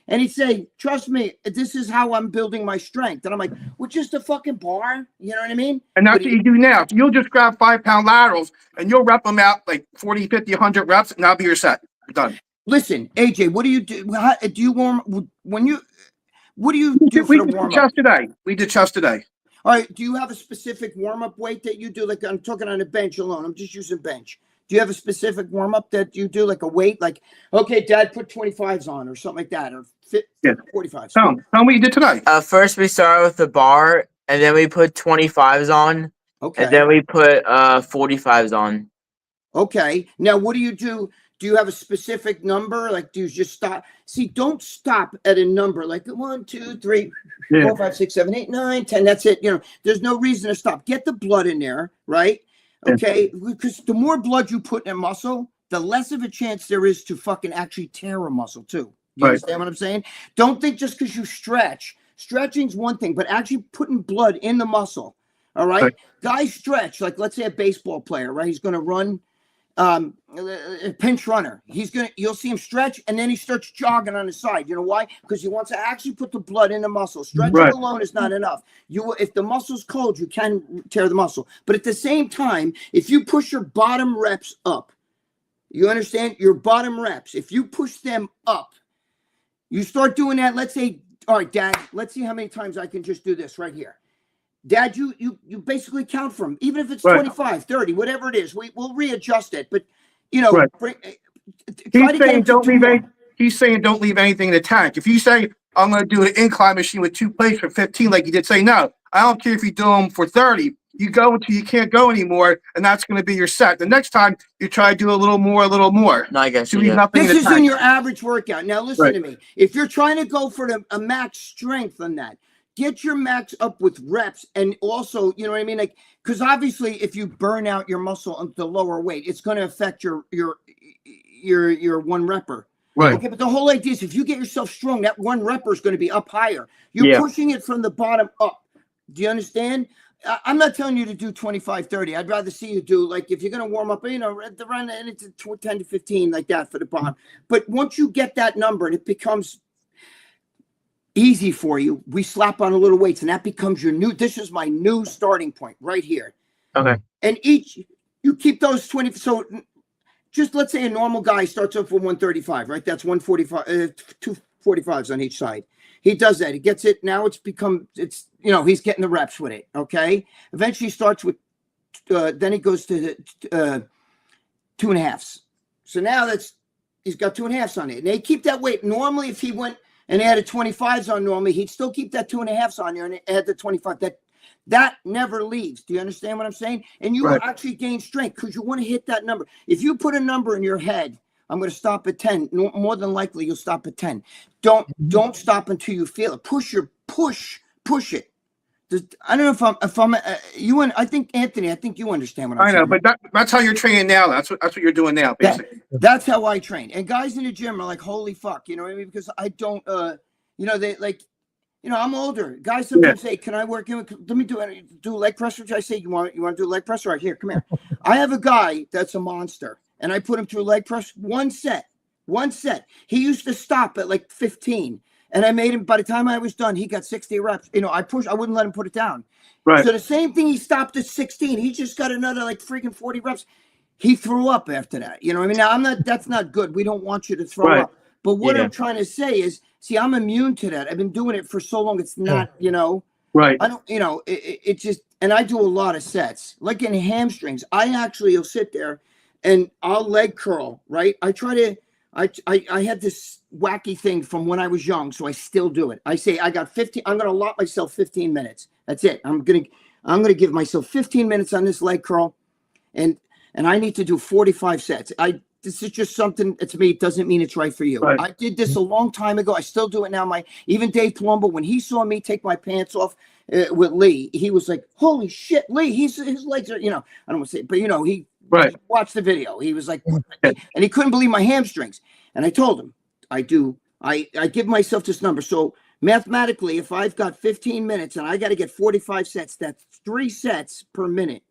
And he'd say, trust me, this is how I'm building my strength. And I'm like, well, just a fucking bar. You know what I mean? And that's what you do now. So you'll just grab 5-pound laterals and you'll rep them out like 40, 50, 100 reps and that'll be your set. You're done. Listen, AJ, what do you do? Do you warm what do you do for the warm up? We did chest today. All right. Do you have a specific warm-up weight that you do? Like I'm talking on a bench alone. I'm just using bench. Do you have a specific warm-up that you do, like a weight? Like, okay, Dad, put 25s on or something like that, or 45s. Tell me what you did tonight. First, we started with the bar, and then we put 25s on. Okay. And then we put 45s on. Okay. Now, what do you do? Do you have a specific number? Like, do you just stop? See, don't stop at a number like 1, 2, 3, 4, 5, 6, 7, 8, 9, 10. That's it. There's no reason to stop. Get the blood in there, right? Okay. Because the more blood you put in a muscle, the less of a chance there is to fucking actually tear a muscle too. You understand what I'm saying? Don't think just because you stretch Stretching's one thing, but actually putting blood in the muscle. All right. Guys stretch, like let's say a baseball player, right? He's going to run, a pinch runner. You'll see him stretch and then he starts jogging on the side. You know why? Because he wants to actually put the blood in the muscle. Stretching alone is not enough. If the muscle's cold, you can tear the muscle. But at the same time, if you push your bottom reps up, you understand? Your bottom reps, if you push them up, you start doing that. Let's say, all right, Dad, let's see how many times I can just do this right here. Dad, you basically count from, even if it's 25, 30, whatever it is, we'll readjust it. But, you know, he's saying don't leave anything in the tank. If you say, I'm going to do an incline machine with 2 plates for 15, like you did say, no, I don't care if you do them for 30. You go until you can't go anymore, and that's going to be your set. The next time, you try to do a little more. No, I guess you leave nothing This is tank. in your average workout. Now, listen to me. If you're trying to go for a max strength on that, get your max up with reps, and also, you know what I mean? Like, because obviously, if you burn out your muscle on the lower weight, it's going to affect your one repper. Right. Okay, but the whole idea is if you get yourself strong, that one repper is going to be up higher. You're pushing it from the bottom up. Do you understand? I'm not telling you to do 25, 30. I'd rather see you do, like, if you're going to warm up, you know, run into 10 to 15 like that for the bottom. But once you get that number and it becomes easy for you, we slap on a little weights and that becomes your this is my new starting point right here. Okay. And you keep those 20. So just let's say a normal guy starts off with 135, right? That's 145, 245s on each side. He does that. He gets it. Now he's getting the reps with it. Okay. Eventually he starts with, then he goes to the 2.5s. So now he's got 2.5s on it. And they keep that weight. Normally, if he went and added 25s on normally, he'd still keep that 2.5s on there and add the 25. That never leaves. Do you understand what I'm saying? And you will actually gain strength because you want to hit that number. If you put a number in your head, I'm going to stop at 10. More than likely, you'll stop at 10. Don't stop until you feel it. Push it. I don't know if I'm you and I think Anthony, I think you understand what I'm saying. I know, but that's how you're training now. That's what you're doing now, basically. That's how I train. And guys in the gym are like, holy fuck, you know what I mean? Because I don't, they like, I'm older. Guys sometimes say, can I work in? Let me do leg press. Which I say, you want to do leg press? All right, here, come here. I have a guy that's a monster. And I put him through leg press, one set. He used to stop at like 15. And I made him, by the time I was done, he got 60 reps. I wouldn't let him put it down. Right. So the same thing, he stopped at 16. He just got another like freaking 40 reps. He threw up after that. You know what I mean? Now, that's not good. We don't want you to throw up. But what I'm trying to say is, see, I'm immune to that. I've been doing it for so long. It's not, Right. I don't, it just, and I do a lot of sets. Like in hamstrings, you'll sit there and I'll leg curl, right? I had this wacky thing from when I was young, so I still do it. I say I got 15. I'm going to allot myself 15 minutes. That's it. I'm going to give myself 15 minutes on this leg curl, and I need to do 45 sets. This is just something. It's me. It doesn't mean it's right for you. Right. I did this a long time ago. I still do it now. Even Dave Palumbo, when he saw me take my pants off with Lee, he was like, "Holy shit, Lee! His legs are." I don't want to say, but he. He watched the video. He was like, and he couldn't believe my hamstrings. And I told him, I give myself this number. So mathematically, if I've got 15 minutes and I got to get 45 sets, that's 3 sets per minute.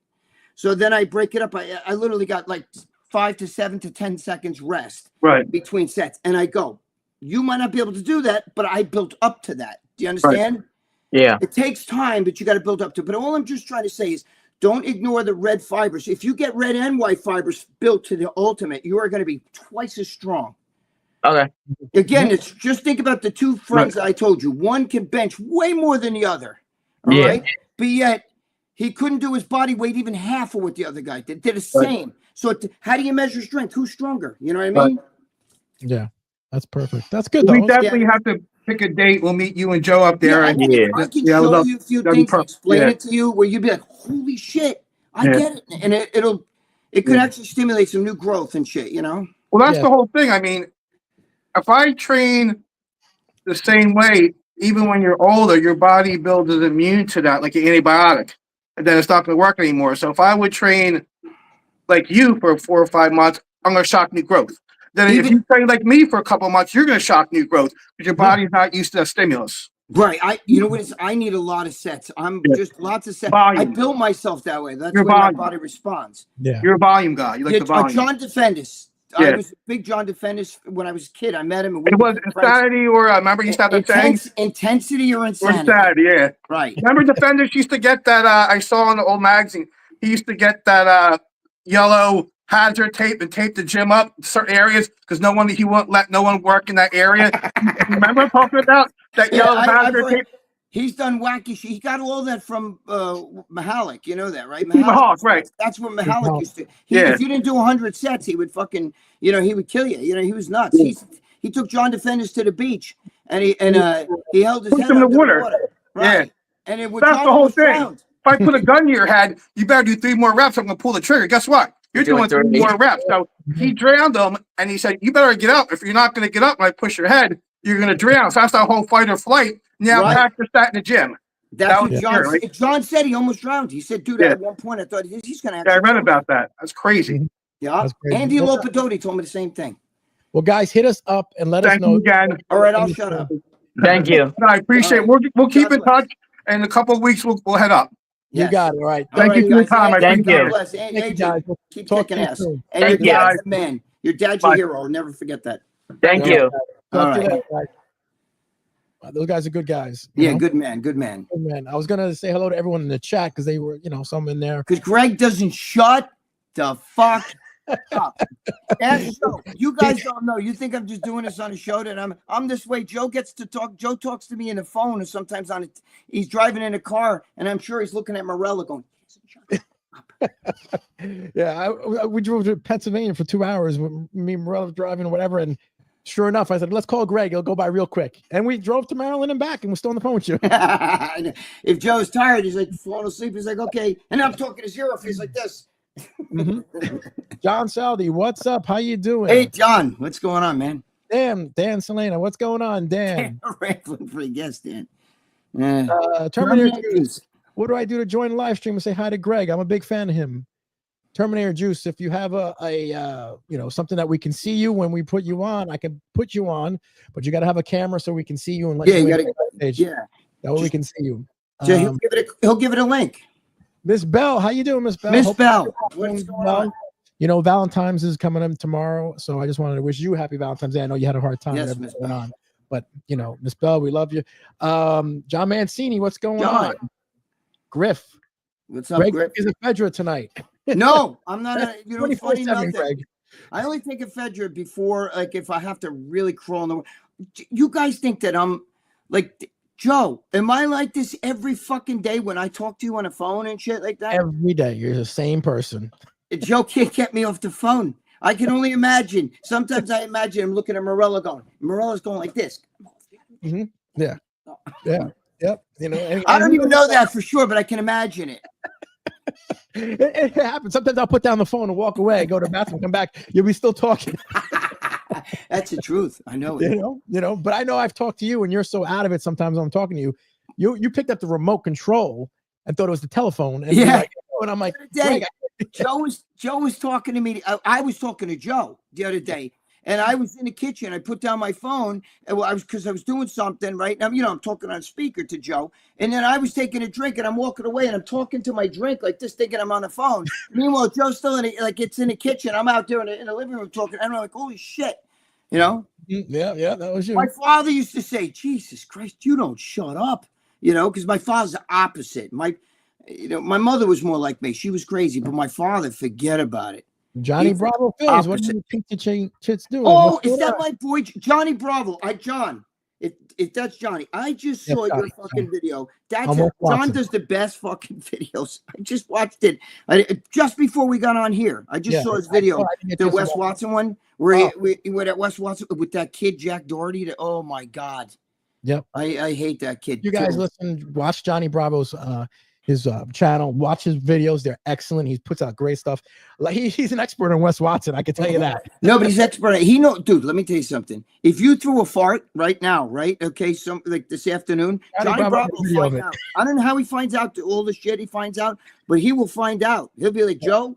So then I break it up. I literally got like 5 to 7 to 10 seconds rest between sets. And I go, you might not be able to do that, but I built up to that. Do you understand? Right. Yeah. It takes time, but you got to build up to it. But all I'm just trying to say is, don't ignore the red fibers. If you get red and white fibers built to the ultimate, you are going to be twice as strong. Okay. Again, it's just think about the 2 friends I told you. One can bench way more than the other. All right. But yet he couldn't do his body weight even half of what the other guy did. Did the same. So how do you measure strength? Who's stronger? You know what I mean? Yeah. That's perfect. That's good. We definitely have to pick a date. We'll meet you and Joe up there. I can show you a few things, explain it to you where you'd be like, holy shit, I get it. And it could actually stimulate some new growth and shit, Well, that's the whole thing. I mean, if I train the same way, even when you're older, your body builds is immune to that, like an antibiotic, and then it's not going to work anymore. So if I would train like you for 4 or 5 months, I'm going to shock new growth. Then if you train like me for a couple of months, you're going to shock new growth because your body's not used to that stimulus. Right. You know what it is? I need a lot of sets. I'm just lots of sets. Volume. I build myself that way. That's Your the way my volume. body responds. Yeah. You're a volume guy. You like the volume. John Defendis. Yeah. I was a big John Defendis when I was a kid. I met him. And It was insanity, or remember you used to have that saying? Intensity or Or insanity. insanity, yeah. Right. Remember Defenders used to get that, I saw in the old magazine, he used to get that yellow hazard tape and tape the gym up in certain areas because he won't let no one work in that area. Remember I'm talking about that yellow hazard tape? He's done wacky shit. He got all that from Mahalik. You know that, right? Mahalik, right. That's what Mahalik used to. If you didn't do 100 sets, he would fucking, he would kill you. He was nuts. He took John Defendis to the beach and he held his head under the water. Right. Yeah. And that's the whole thing. Drowned. If I put a gun to your head, you better do 3 more reps. I'm going to pull the trigger. Guess what? You're doing 3 more reps. So he drowned him and he said, you better get up. If you're not going to get up when I push your head, you're going to drown. So that's that whole fight or flight. Now practice that in the gym. That's what John said. He almost drowned. He said, dude, at one point I thought he's going to have I read about that. That's crazy. Yeah. That's crazy. Andy Lopadotti told me the same thing. Well, guys, hit us up and let us know. Again. All right, I'll shut up. Thank you. I appreciate it. We'll keep in touch. In a couple of weeks, we'll head up. You got it. All right. Thank you for your time. Thank you. Thank you. Keep kicking ass. And Thank your dad's the man. Your dad's your hero. I'll never forget that. Thank you. Those guys are good guys. Yeah, good man. Good man. Good man. I was gonna say hello to everyone in the chat because they were, some in there. Because Gregg doesn't shut the fuck up. So you guys don't know. You think I'm just doing this on a show that I'm this way. Joe gets to talk. Joe talks to me in the phone, and sometimes he's driving in a car, and I'm sure he's looking at Morella going, yeah, we drove to Pennsylvania for 2 hours. Me and Morella was driving or whatever, and sure enough, I said, let's call Gregg. He'll go by real quick. And we drove to Maryland and back, and we're still on the phone with you. If Joe's tired, he's like falling asleep. He's like, okay. And I'm talking to Zero Face like this. John Saldi, what's up? How you doing? Hey, John. What's going on, man? Dan Selena, what's going on, Dan? Rambling for a guest, Dan. Terminator Juice. What do I do to join the live stream and say hi to Gregg? I'm a big fan of him. Terminator Juice, if you have a something that we can see you when we put you on, I can put you on, but you got to have a camera so we can see you and let you got stage. Yeah, that way we can see you. He'll give it a link. Miss Bell, how you doing, Miss Bell? Miss Bell, what's going on? Valentine's is coming up tomorrow, so I just wanted to wish you happy Valentine's Day. I know you had a hard time. Yes, Miss Bell. On, but Miss Bell, we love you. John Mancini, what's going on? Griff, what's up, Griff? Is a Fedra tonight. No, I'm not. Funny nothing. Greg. I only take a Fedra before, like, if I have to really crawl in the. You guys think that I'm like Joe? Am I like this every fucking day when I talk to you on the phone and shit like that? Every day, you're the same person. Joe can't get me off the phone. I can only imagine. Sometimes I imagine him looking at Morella going. Morella's going like this. Mm-hmm. Yeah. Yeah. Yep. I don't even know that for sure, but I can imagine it. It happens. Sometimes I'll put down the phone and walk away, go to the bathroom, come back. You'll be still talking. That's the truth. I know it. But I know I've talked to you and you're so out of it sometimes when I'm talking to you. You picked up the remote control and thought it was the telephone. And and I'm like, Joe was talking to me. I was talking to Joe the other day. And I was in the kitchen. I put down my phone, and because I was doing something right now. I'm talking on speaker to Joe, and then I was taking a drink, and I'm walking away, and I'm talking to my drink like this, thinking I'm on the phone. Meanwhile, Joe's still it's in the kitchen. I'm out there in the living room talking, and I'm like, holy shit, Yeah, that was you. My father used to say, Jesus Christ, you don't shut up, because my father's the opposite. My mother was more like me. She was crazy, but my father, forget about it. Johnny Bravo Phillies. What do you think the chits doing? Oh, is that my boy Johnny Bravo? John. If that's Johnny, I just saw your fucking video. John does the best fucking videos. I just watched it just before we got on here. I just saw his video, the Wes Watson one, where he went at Wes Watson with that kid Jack Doherty. Oh my God. Yep. I hate that kid. You guys watch Johnny Bravo's his channel, watch his videos. They're excellent. He puts out great stuff. Like he's an expert on Wes Watson. I can tell you that. No, but he's expert. Dude, let me tell you something. If you threw a fart right now, right? Okay. Like this afternoon, Johnny Bravo will find out. I don't know how he finds out all the shit he finds out, but he will find out. He'll be like, Joe,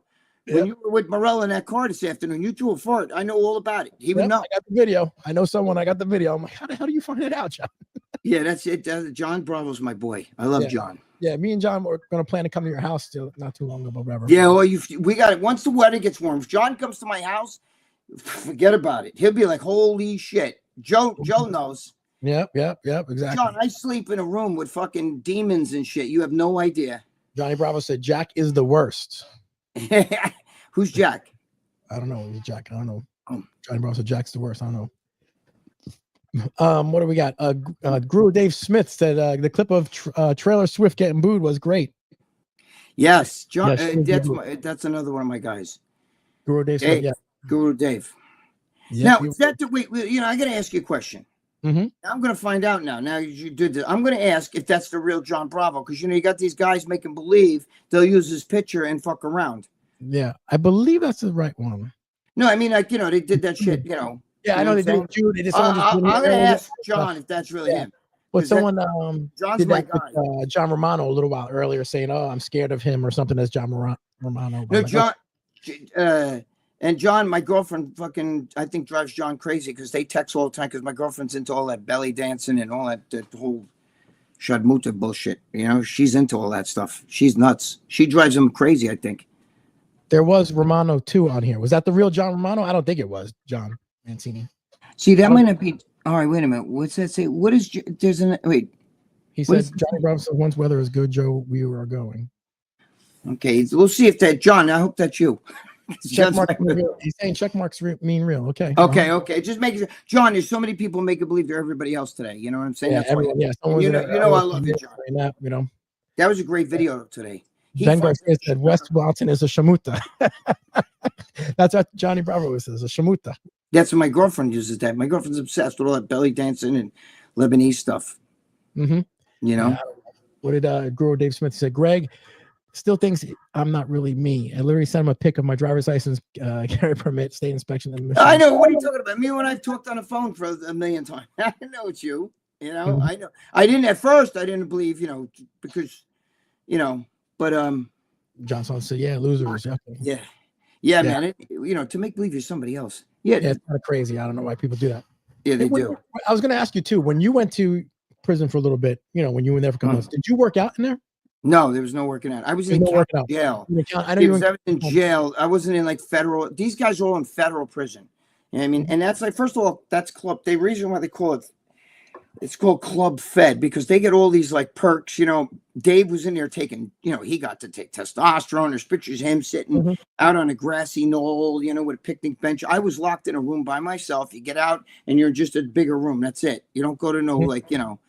When you were with Morel in that car this afternoon, you threw a fart. I know all about it. He would know. I got the video. I know someone. I got the video. I'm like, how the hell do you find it out, John? Yeah, that's it. John Bravo's my boy. I love John. Yeah, me and John were going to plan to come to your house still not too long ago, whatever. Yeah, well, we got it. Once the weather gets warm, if John comes to my house, forget about it. He'll be like, holy shit. Joe knows. Yep, exactly. John, I sleep in a room with fucking demons and shit. You have no idea. Johnny Bravo said Jack is the worst. Who's Jack? I don't know. Who's Jack? I don't know. Johnny Bravo said Jack's the worst. I don't know. What do we got? Guru Dave Smith said the clip of Trailer Swift getting booed was great. Yes, John. That's another one of my guys. Guru Dave Smith. Yeah. Guru Dave. Yeah, now, is that the wait? I got to ask you a question. Mm-hmm. I'm going to find out now. Now you did this. I'm going to ask if that's the real John Bravo because you got these guys making believe they'll use his picture and fuck around. Yeah, I believe that's the right one. No, I mean they did that shit. Yeah, I know they did. I'm going to ask John if that's really him. But someone John's did my that guy. with, John Romano a little while earlier saying, "Oh, I'm scared of him" or something. That's John Romano. No, John. And John, my girlfriend fucking, I think, drives John crazy because they text all the time because my girlfriend's into all that belly dancing and all that whole Shadmuta bullshit. She's into all that stuff. She's nuts. She drives him crazy, I think. There was Romano 2 on here. Was that the real John Romano? I don't think it was John Mancini. See, that might not be. All right, wait a minute. What's that say? What is, there's an, wait. He said, Johnny Bravo said, once weather is good, Joe, we are going. Okay, we'll see if that, John, I hope that's you. Check mark real. He's saying check marks mean real. Okay. Okay. Just make it. John, there's so many people making believe they're everybody else today. You know what I'm saying? Yeah, that's everyone. Yeah. I love you, John. That was a great video today. Ben Garcia said West Walton is a shamuta. That's what Johnny Bravo says, a shamuta. That's what my girlfriend uses. That my girlfriend's obsessed with all that belly dancing and Lebanese stuff. Mm-hmm. What did Guru Dave Smith say? Greg still thinks I'm not really me. I literally sent him a pic of my driver's license, carry permit, state inspection. And I know. What are you talking about? Me and I've talked on the phone for a million times. I know it's you. Mm-hmm. I know. I didn't at first. I didn't believe. Because, but Johnson said, "Yeah, losers." Yeah, man. To make believe you're somebody else. Yeah, it's kind of crazy. I don't know why people do that. Yeah, they do. I was going to ask you too. When you went to prison for a little bit, when you were there for a couple months, did you work out in there? No, there was no working out. I was in jail. I know you were in jail. I wasn't in like federal. These guys are all in federal prison. You know what I mean? And that's like, first of all, that's club. The reason why they call it, it's called Club Fed because they get all these like perks. Dave was in there taking, he got to take testosterone. There's pictures of him sitting out on a grassy knoll, with a picnic bench. I was locked in a room by myself. You get out and you're just a bigger room. That's it. You don't go to no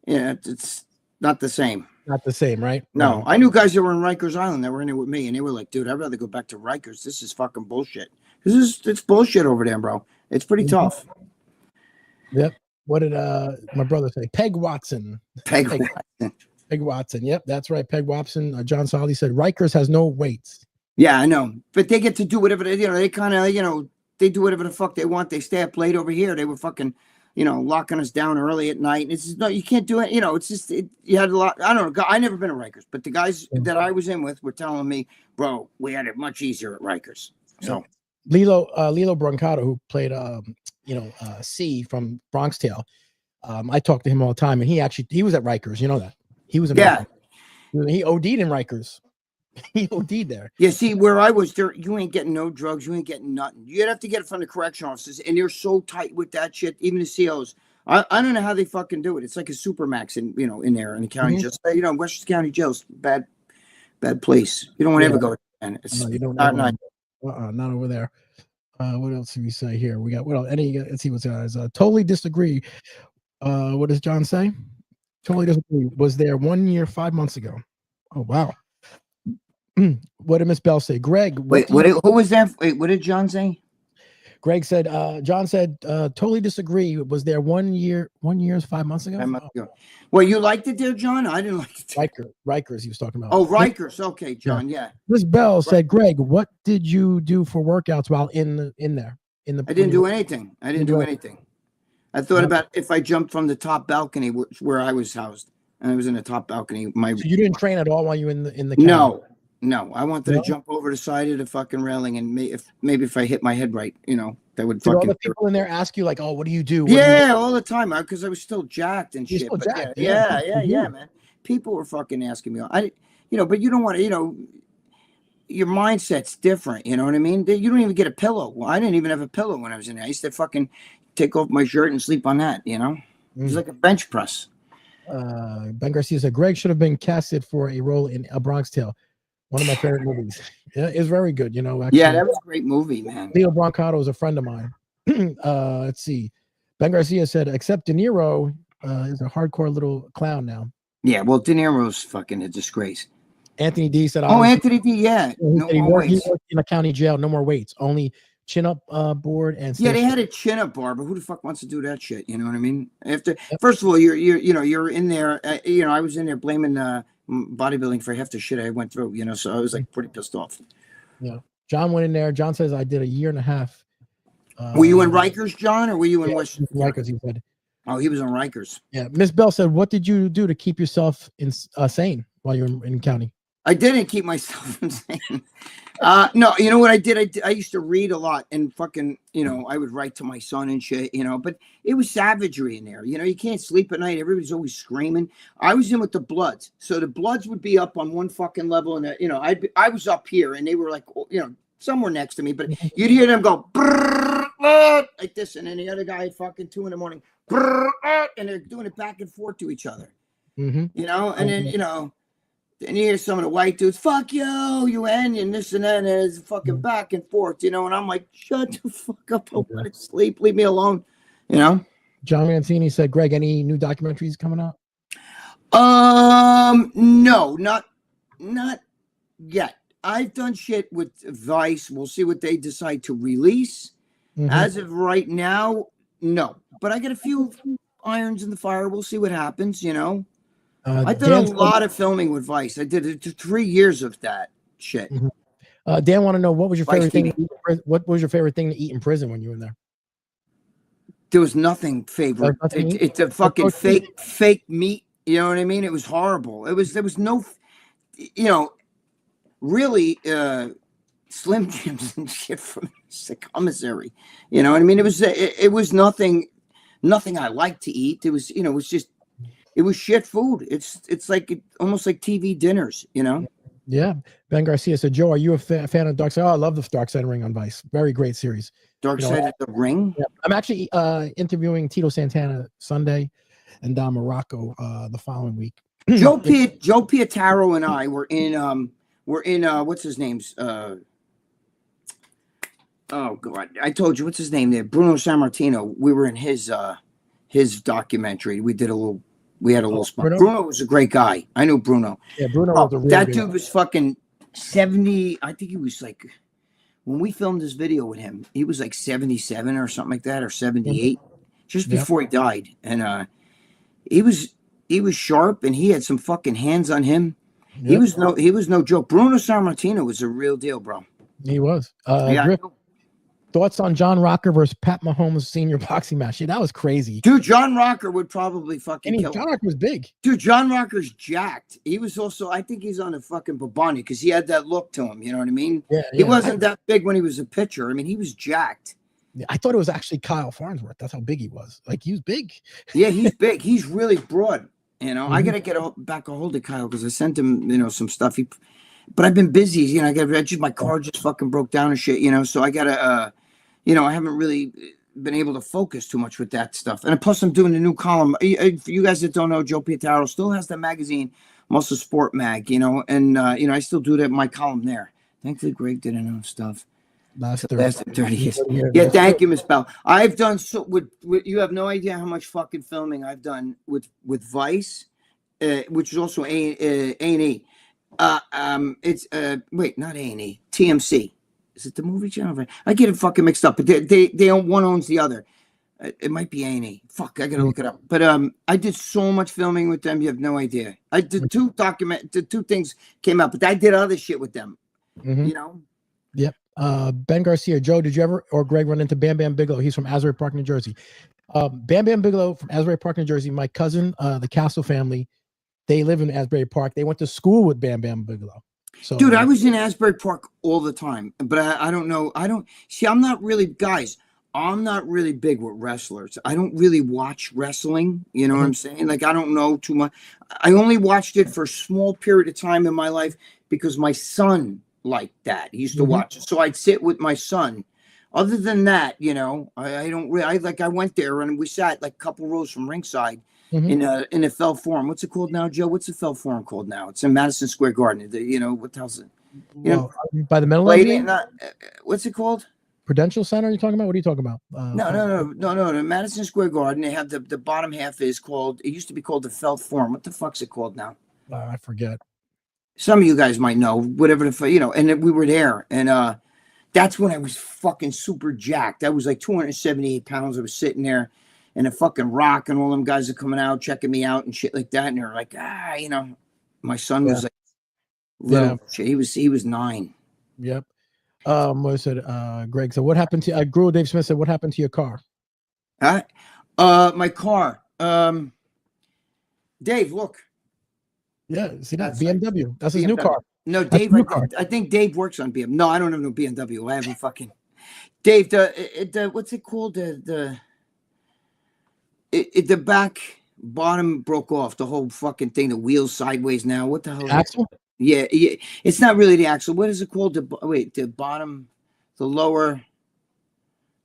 it's not the same. Not the same, right? No, I knew guys that were in Rikers Island that were in it with me, and they were like, "Dude, I'd rather go back to Rikers. This is fucking bullshit. It's bullshit over there, bro. It's pretty tough." Yep. What did my brother say? Peg Watson. Peg Watson. Yep, that's right. Peg Watson. John Solly said Rikers has no weights. Yeah, I know, but they get to do whatever they kind of they do whatever the fuck they want. They stay up late over here. They were fucking. Locking us down early at night. It's just, no, you can't do it. It's just, you had a lot. I don't know. I never been at Rikers, but the guys that I was in with were telling me, bro, we had it much easier at Rikers. So Lilo Brancato, who played, C from Bronx Tale. I talk to him all the time, and he was at Rikers. You know that he was in Rikers. He OD'd in Rikers. He OD'd there. Yeah, see, where I was there, you ain't getting no drugs. You ain't getting nothing. You'd have to get it from the correctional officers, and they're so tight with that shit. Even the COs, I don't know how they fucking do it. It's like a supermax in there in the county. Just Westchester County Jail's bad place. You don't want to ever go. And it's not nice. Not over there. What else do we say here? We got what else? Let's see what's guys. Totally disagree. What does John say? Totally disagree. Was there 1 year, 5 months ago? Oh wow. What did Miss Bell say? Greg. Who was that? Wait, what did John say? Greg said, John said, totally disagree. Was there 1 year, 5 months ago? 5 months ago. Well, you liked it there, John? I didn't like it. Rikers, he was talking about. Oh, Rikers. Okay, John. Yeah. Miss Bell said, Greg, what did you do for workouts while in there? I didn't do anything. I didn't do anything. I thought about if I jumped from the top balcony where I was housed, and I was in the top balcony. So you didn't train at all while you were in the No. No, I wanted to jump over the side of the fucking railing, and maybe if I hit my head right, that would Did fucking. all the people in there ask you like, "Oh, what do you do?" All the time, because I was still jacked and shit. But yeah, man. People were fucking asking me. But you don't want to. Your mindset's different. You know what I mean? You don't even get a pillow. Well, I didn't even have a pillow when I was in there. I used to fucking take off my shirt and sleep on that. It was like a bench press. Ben Garcia said Gregg should have been casted for a role in A Bronx Tale, one of my favorite movies. Yeah, it's very good. Actually, yeah, that was a great movie, man. Leo Brancato is a friend of mine. Let's see. Ben Garcia said, except De Niro is a hardcore little clown now. Yeah, well, De Niro's fucking a disgrace. Anthony D said, Anthony D, yeah. No more weights. He worked in a county jail, no more weights, only chin up board and yeah, they had a chin up bar, but who the fuck wants to do that shit? You know what I mean? First of all, you're in there. I was in there blaming bodybuilding for half the shit I went through. So I was like pretty pissed off. Yeah, John went in there. John says I did a year and a half. Were you in Rikers, John, or were you in West Rikers? He said. Oh, he was in Rikers. Yeah, Miss Bell said, "What did you do to keep yourself sane while you're in county?" I didn't keep myself insane. No, you know what I did? I used to read a lot and fucking, I would write to my son and shit, but it was savagery in there. You can't sleep at night. Everybody's always screaming. I was in with the Bloods. So the Bloods would be up on one fucking level. And, I was up here and they were like, somewhere next to me. But you'd hear them go, like this. And then the other guy fucking 2 a.m, and they're doing it back and forth to each other. And then, and you hear some of the white dudes, fuck you and this and that, and it's fucking back and forth, and I'm like, shut the fuck up, I want to sleep, leave me alone, John Mancini said, Gregg, any new documentaries coming out? No, not yet. I've done shit with Vice. We'll see what they decide to release. As of right now, no. But I got a few irons in the fire. We'll see what happens, I did a lot of filming with Vice. I did 3 years of that shit. Dan want to know, what was your favorite thing? What was your favorite thing to eat in prison when you were in there? There was nothing favorite. It's a fucking fake meat. You know what I mean? It was horrible. There was no, really Slim Jims and shit from the commissary. You know what I mean? It was nothing I liked to eat. It was, it was shit food. It's like almost like TV dinners, Yeah. Ben Garcia said, Joe, are you a fan of Dark Side? Oh, I love the Dark Side Ring on Vice. Very great series. Dark Side of the Ring? Yeah. I'm actually interviewing Tito Santana Sunday and Don Morocco the following week. Joe Pietaro and I were in what's his name's oh god, I told you, what's his name there? Bruno Sammartino. We were in his documentary. We had a little spot. Bruno was a great guy. I knew Bruno. Yeah, Bruno was a real that dude was fucking 70. I think he was like, when we filmed this video with him, he was like 77 or something like that, or 78, just before he died. And he was sharp, and he had some fucking hands on him. He was no joke. Bruno Sammartino was a real deal, bro. He was. Thoughts on John Rocker versus Pat Mahomes senior boxing match? Yeah, that was crazy. Dude, John Rocker would probably fucking kill him. John Rocker was big. Dude, John Rocker's jacked. He was also, I think he's on a fucking Babani because he had that look to him. You know what I mean? Yeah. He wasn't that big when he was a pitcher. I mean, he was jacked. I thought it was actually Kyle Farnsworth. That's how big he was. Like, he was big. Yeah, he's big. He's really broad. I got to get back a hold of Kyle because I sent him, some stuff. But I've been busy. My car just fucking broke down and shit, so I got to, I haven't really been able to focus too much with that stuff. And plus, I'm doing a new column. For you guys that don't know, Joe Pietaro still has the magazine, Muscle Sport Mag, and, I still do my column there. Thankfully, Gregg did enough stuff. Last 30 years. Yeah, thank you, Miss Bell. I've done so with you have no idea how much fucking filming I've done with Vice, which is also A&E. It's wait, not A&E, TMC. Is it the movie channel? I get it fucking mixed up, but they own, one owns the other. It might be A&E. Fuck, I gotta look it up. But I did so much filming with them, you have no idea. I did two things came out, but I did other shit with them. Yep. Ben Garcia, Joe, did you ever or Gregg run into Bam Bam Bigelow? He's from Asbury Park, New Jersey. Bam Bam Bigelow from Asbury Park, New Jersey. My cousin, the Castle family, they live in Asbury Park. They went to school with Bam Bam Bigelow. So, dude, I was in Asbury Park all the time, but I don't know. I'm not really, guys, I'm not really big with wrestlers. I don't really watch wrestling. You know what I'm saying? Like, I don't know too much. I only watched it for a small period of time in my life because my son liked that. He used to watch it. So I'd sit with my son. Other than that, you know, I don't really, I went there and we sat like a couple rows from ringside in a Fell Forum. What's it called now, Joe? What's the Fell Forum called now? It's in Madison Square Garden. You know, what the hell's it? You know, by the Meadowlands? What's it called? Prudential Center, you're talking about? What are you talking about? No. The Madison Square Garden, they have the bottom half is called, it used to be called the Felt Forum. What the fuck's it called now? I forget. Some of you guys might know, whatever you know, and we were there. And that's when I was fucking super jacked. I was like 278 pounds. I was sitting there in a fucking Rock, and all them guys are coming out, checking me out and shit like that. And they're like, you know, my son was like little shit. He was 9. Yep. What said Greg? So what happened to Guru Dave Smith said, what happened to your car? My car. Dave, look. Yeah, see that BMW. That's his new car. No, Dave. I think Dave works on BMW. No, I don't have no BMW. I have a fucking Dave. The what's it called? The back bottom broke off. The whole fucking thing. The wheels sideways now. What the hell? The axle? Yeah. It's not really the axle. What is it called? The bottom, the lower,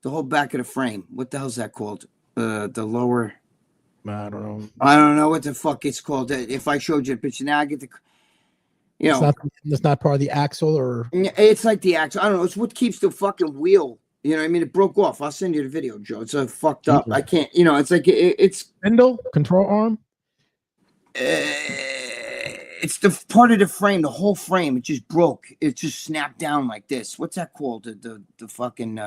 the whole back of the frame. What the hell's that called? The lower. I don't know. I don't know what the fuck it's called. If I showed you a picture now, I get the. You know, it's not part of the axle, or it's like the axle. I don't know. It's what keeps the fucking wheel. You know what I mean? It broke off. I'll send you the video, Joe. It's fucked up. I can't. You know, it's like it's spindle control arm. It's the part of the frame, the whole frame. It just broke. It just snapped down like this. What's that called? The fucking.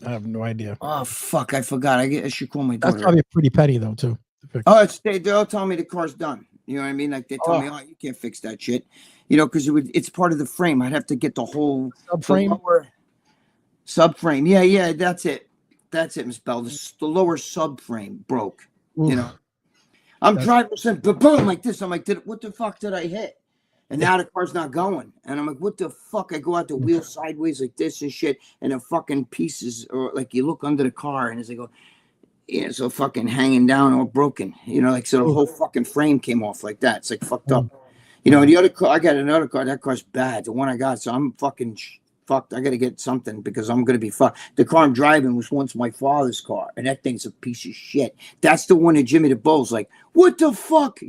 I have no idea. Oh fuck! I forgot. I should call my daughter. That's probably pretty petty though, too. Oh, they'll tell me the car's done. You know what I mean? Like they tell me, oh, you can't fix that shit. You know, because it's part of the frame. I'd have to get the whole subframe. Subframe. Yeah, that's it. That's it, Miss Bell. The lower subframe broke. Oof. You know, I'm driving, boom, like this. I'm like, what the fuck did I hit? And now the car's not going. And I'm like, what the fuck? I go out the wheel sideways like this and shit. And the fucking pieces, or like you look under the car and it's like, so fucking hanging down or broken. You know, like so the whole fucking frame came off like that. It's like fucked up. You know, the other car, I got another car. That car's bad. The one I got. So I'm fucking fucked. I got to get something because I'm going to be fucked. The car I'm driving was once my father's car. And that thing's a piece of shit. That's the one that Jimmy the Bull's like, what the fuck?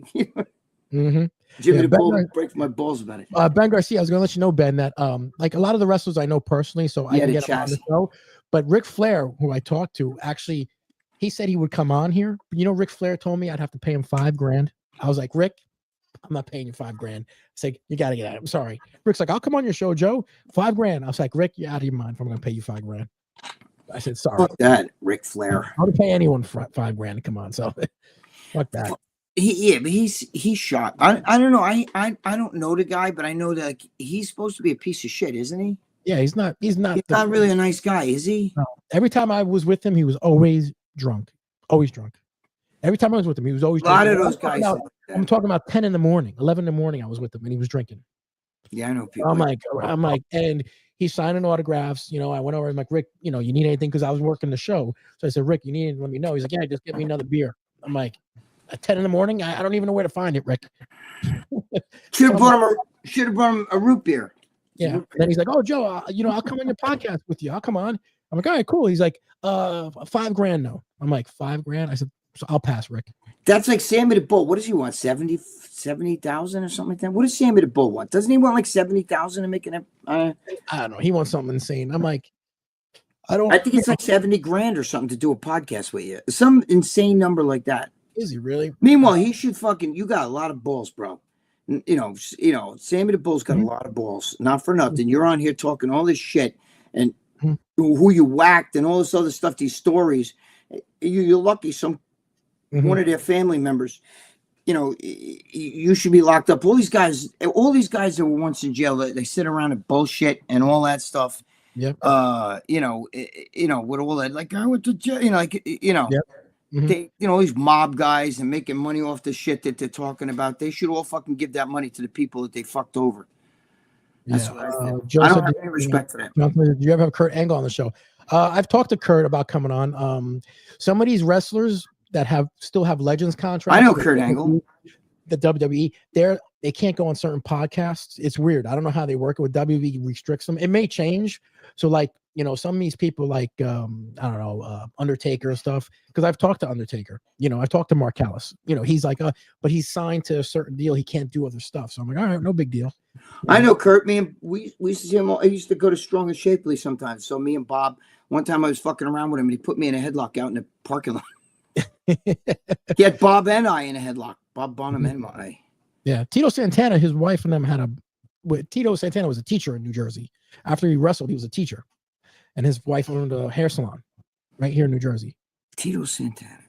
Jimmy the Bull breaks my balls about it. Ben Garcia, I was going to let you know, Ben, that like a lot of the wrestlers I know personally, so I can get him on the show. But Ric Flair, who I talked to, actually, he said he would come on here. But you know, Ric Flair told me I'd have to pay him $5,000. I was like, Rick, I'm not paying you $5,000. It's like, you got to get out. I'm sorry. Rick's like, I'll come on your show, Joe. $5,000. I was like, Rick, you're out of your mind if I'm going to pay you $5,000. I said, sorry. Fuck that, Ric Flair. I would pay anyone for $5,000 to come on. So fuck that. But he's shot. I don't know. I don't know the guy, but I know that like, he's supposed to be a piece of shit, isn't he? Yeah, he's not really a nice guy, is he? No. Every time I was with him, he was always drunk. Always drunk. Every time I was with him, he was always drunk. A lot of those guys. I'm talking about 10 in the morning, 11 in the morning. I was with him and he was drinking. Yeah, I know people. I'm like, and he's signing autographs. You know, I went over and I'm like, Rick, you know, you need anything? Because I was working the show. So I said, Rick, you need anything? Let me know. He's like, yeah, just get me another beer. I'm like, at 10 in the morning, I don't even know where to find it, Rick. Should have brought him a root beer. Yeah. And then he's like, oh, Joe, you know, I'll come on your podcast with you. I'll come on. I'm like, all right, cool. He's like, $5,000 no. I'm like, $5,000? I said, so I'll pass, Rick. That's like Sammy the Bull. What does he want? 70,000 or something like that? What does Sammy the Bull want? Doesn't he want like 70,000 to make it? I don't know. He wants something insane. I'm like, I think it's like 70 grand or something to do a podcast with you. Some insane number like that. Is he really? Meanwhile, he should fucking. You got a lot of balls, bro. You know. Sammy the Bull's got a lot of balls. Not for nothing. You're on here talking all this shit and who you whacked and all this other stuff. These stories. You're lucky. One of their family members. You know, you should be locked up. All these guys that were once in jail, they sit around and bullshit and all that stuff. Yep. You know, with all that, like I went to jail. You know, like you know. Yep. They, these mob guys and making money off the shit that they're talking about. They should all fucking give that money to the people that they fucked over. That's what I feel. I don't have any respect for that. Did you ever have Kurt Angle on the show? I've talked to Kurt about coming on. Some of these wrestlers that still have Legends contracts. I know Kurt Angle. The WWE, they can't go on certain podcasts. It's weird. I don't know how they work it with WWE restricts them. It may change. So like, some of these people like I don't know, Undertaker and stuff. Because I've talked to Undertaker. I've talked to Mark Callis. He's like, but he's signed to a certain deal. He can't do other stuff. So I'm like, all right, no big deal. I know Kurt. We used to see him. I used to go to Strong and Shapely sometimes. So me and Bob, one time I was fucking around with him and he put me in a headlock out in the parking lot. He had Bob and I in a headlock. Bob Bonham and I. Yeah. Tito Santana, his wife and them Tito Santana was a teacher in New Jersey. After he wrestled, he was a teacher. And his wife owned a hair salon right here in New Jersey. Tito Santana.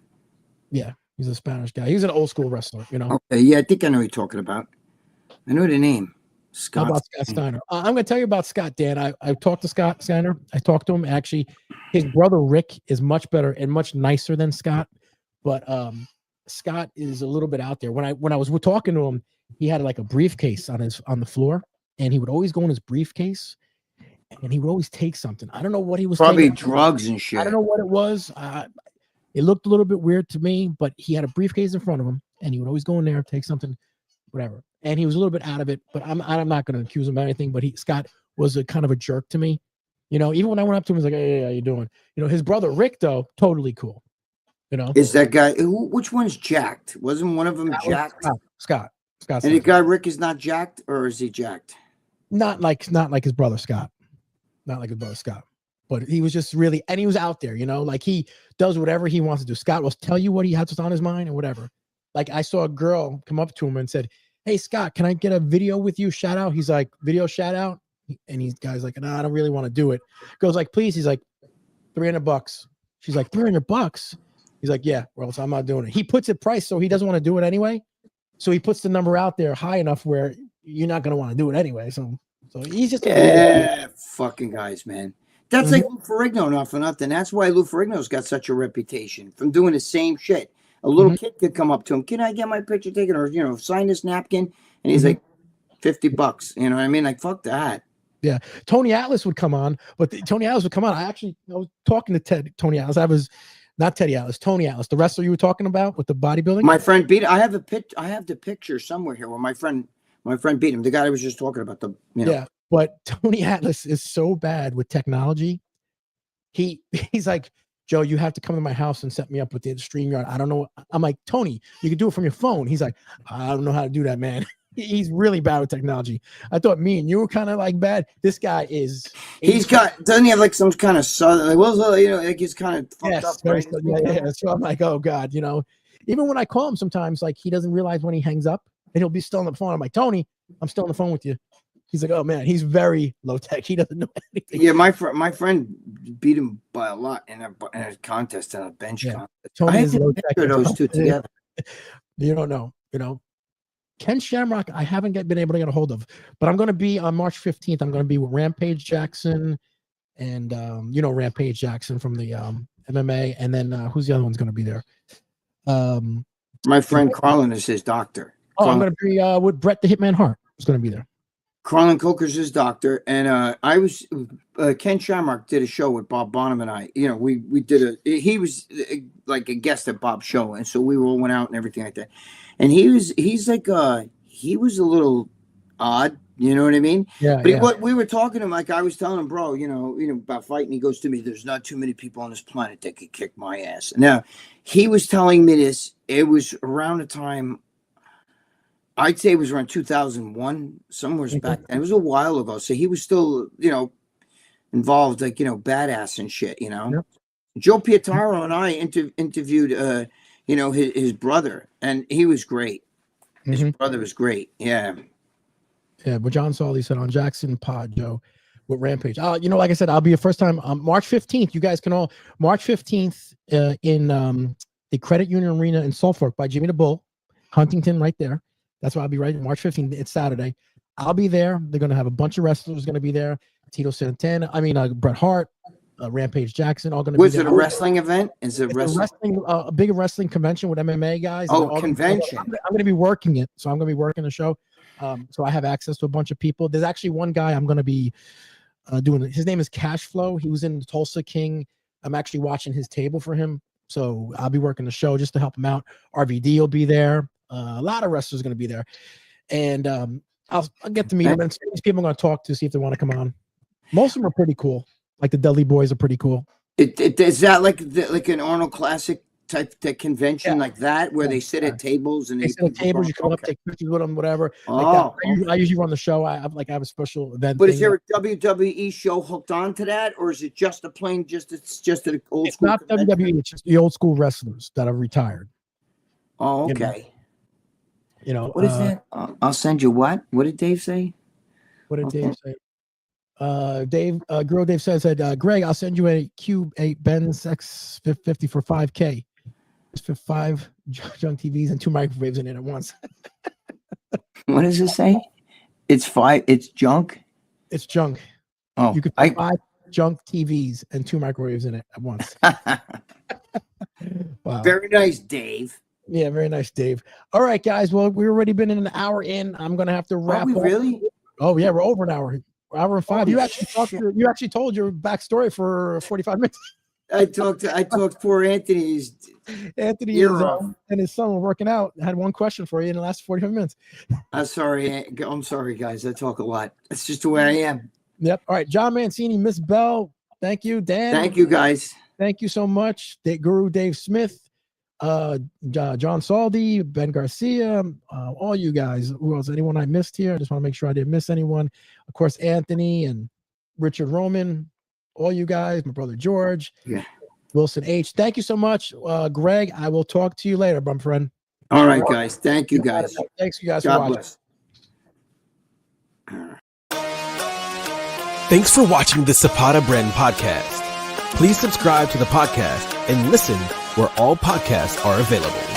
Yeah. He's a Spanish guy. He's an old school wrestler, Okay, yeah, I think I know who you're talking about. I know the name. How about Scott Steiner? I'm going to tell you about Scott, Dan. I talked to Scott Steiner. I talked to him. Actually, his brother Rick is much better and much nicer than Scott. But Scott is a little bit out there. When I was talking to him, he had like a briefcase on the floor, and he would always go in his briefcase, and he would always take something. I don't know what he was probably taking. Drugs and shit. I don't know what it was. It looked a little bit weird to me, but he had a briefcase in front of him, and he would always go in there, take something, whatever. And he was a little bit out of it, but I'm not going to accuse him of anything. But Scott was a kind of a jerk to me, Even when I went up to him, he was like, "Hey, how you doing?" His brother Rick, though, totally cool. Is that guy? Which one's jacked? Wasn't one of them jacked? Scott. And the guy Rick is not jacked, or is he jacked? Not like his brother Scott. Not like his brother Scott. But he was just really, and he was out there, like he does whatever he wants to do. Scott will tell you what he has on his mind and whatever. Like I saw a girl come up to him and said, "Hey Scott, can I get a video with you? Shout out." He's like, "Video shout out?" And he's guy's like, "No, I don't really want to do it." Girl's like, "Please." He's like, $300. She's like, $300? He's like, "Yeah, or else I'm not doing it." He puts it price so he doesn't want to do it anyway. So he puts the number out there high enough where you're not going to want to do it anyway. So he's just fucking guys, man. That's like Lou Ferrigno, not for nothing. That's why Lou Ferrigno's got such a reputation from doing the same shit. A little kid could come up to him, "Can I get my picture taken?" Or sign this napkin, and he's like, $50. You know what I mean? Like, fuck that. Yeah, Tony Atlas would come on, but Tony Atlas would come on. I was talking to Tony Atlas. I was not Teddy Atlas, Tony Atlas, the wrestler you were talking about with the bodybuilding. My friend beat. I have the picture somewhere here where my friend beat him. The guy I was just talking about. Yeah, but Tony Atlas is so bad with technology. He's like, "Joe, you have to come to my house and set me up with the StreamYard. I don't know." I'm like, "Tony, you can do it from your phone." He's like, "I don't know how to do that, man." He's really bad with technology. I thought me and you were kind of like bad. This guy is. Doesn't he have like some kind of southern, like he's kind of fucked up. Right? Yeah. So I'm like, oh God, even when I call him sometimes, like he doesn't realize when he hangs up and he'll be still on the phone. I'm like, "Tony, I'm still on the phone with you." He's like, "Oh man," he's very low tech. He doesn't know anything. Yeah, my friend beat him by a lot in a contest, in a bench contest. Tony is low tech. Those two together. You don't know, Ken Shamrock, I haven't been able to get a hold of, but I'm going to be on March 15th. I'm going to be with Rampage Jackson and, Rampage Jackson from the MMA. And then who's the other one's going to be there? My friend Carlin is his doctor. I'm going to be with Bret the Hitman Hart. Who's going to be there? Carlin Coker's his doctor. And Ken Shamrock did a show with Bob Bonham and I. He was like a guest at Bob's show. And so we all went out and everything like that. And he was a little odd, you know what I mean? Yeah. But what we were talking to him, like I was telling him, "Bro, about fighting." He goes to me, "There's not too many people on this planet that could kick my ass." Now, he was telling me this. It was around the time, I'd say it was around 2001, somewhere back then. It was a while ago. So he was still, involved, like, badass and shit, Yep. Joe Pietaro and I interviewed, his brother, and he was great. His brother was great. Yeah. Yeah, but John Sawley said on Jackson Pod, Joe, with Rampage. Like I said, I'll be a first time March 15th. You guys can all March 15th in the Credit Union Arena in Suffolk by Jimmy the Bull, Huntington, right there. That's where I'll be right. March 15th. It's Saturday. I'll be there. They're going to have a bunch of wrestlers going to be there. Tito Santana. Bret Hart. Rampage Jackson, all going to be Was there. it a wrestling event? Is it a big wrestling convention with MMA guys? Oh, convention. I'm going to be working it. So I'm going to be working the show. So I have access to a bunch of people. There's actually one guy I'm going to be doing. His name is Cashflow. He was in Tulsa King. I'm actually watching his table for him. So I'll be working the show just to help him out. RVD will be there. A lot of wrestlers are going to be there. And I'll get to meet them. And these people I'm going to talk to, see if they want to come on. Most of them are pretty cool. Like the Dudley Boys are pretty cool. Is that like an Arnold Classic type convention like that, where they sit at tables and they sit at tables? You come up, take pictures with them, whatever. Oh, like I usually run the show. I have a special event. But is there a WWE show hooked on to that, or is it just a plain it's just an old it's school? Not WWE. It's just the old school wrestlers that are retired. Oh, okay. You know what is that? I'll send you what? What did Dave say? What did Dave say? Girl Dave says that Greg, I'll send you a Cube 8 Benz X50 for $5K. It's for 5 junk TVs and 2 microwaves in it at once. What does it say? It's 5. It's junk. It's junk. Oh, you could put 5 junk TVs and 2 microwaves in it at once. Wow. Very nice, Dave. Yeah, very nice, Dave. All right, guys. Well, we've already been in an hour in. I'm gonna have to wrap. Are we really? Oh yeah, we're over an hour. Hour and 5. You actually told your backstory for 45 minutes. I talked poor Anthony's. Anthony and his son were working out. I had one question for you in the last 45 minutes. I'm sorry, guys. I talk a lot. That's just the way I am. Yep. All right, John Mancini, Miss Bell. Thank you, Dan. Thank you, guys. Thank you so much, Guru Dave Smith, John Saldi, Ben Garcia, all you guys. Who else? Anyone I missed here? I just want to make sure I didn't miss anyone. Of course, Anthony and Richard Roman, all you guys, my brother George, Wilson H. Thank you so much, Greg. I will talk to you later, my friend. All right, guys. Thank you, guys. Thanks, you guys. God for bless. Thanks for watching the Zapata Brand podcast. Please subscribe to the podcast and listen where all podcasts are available.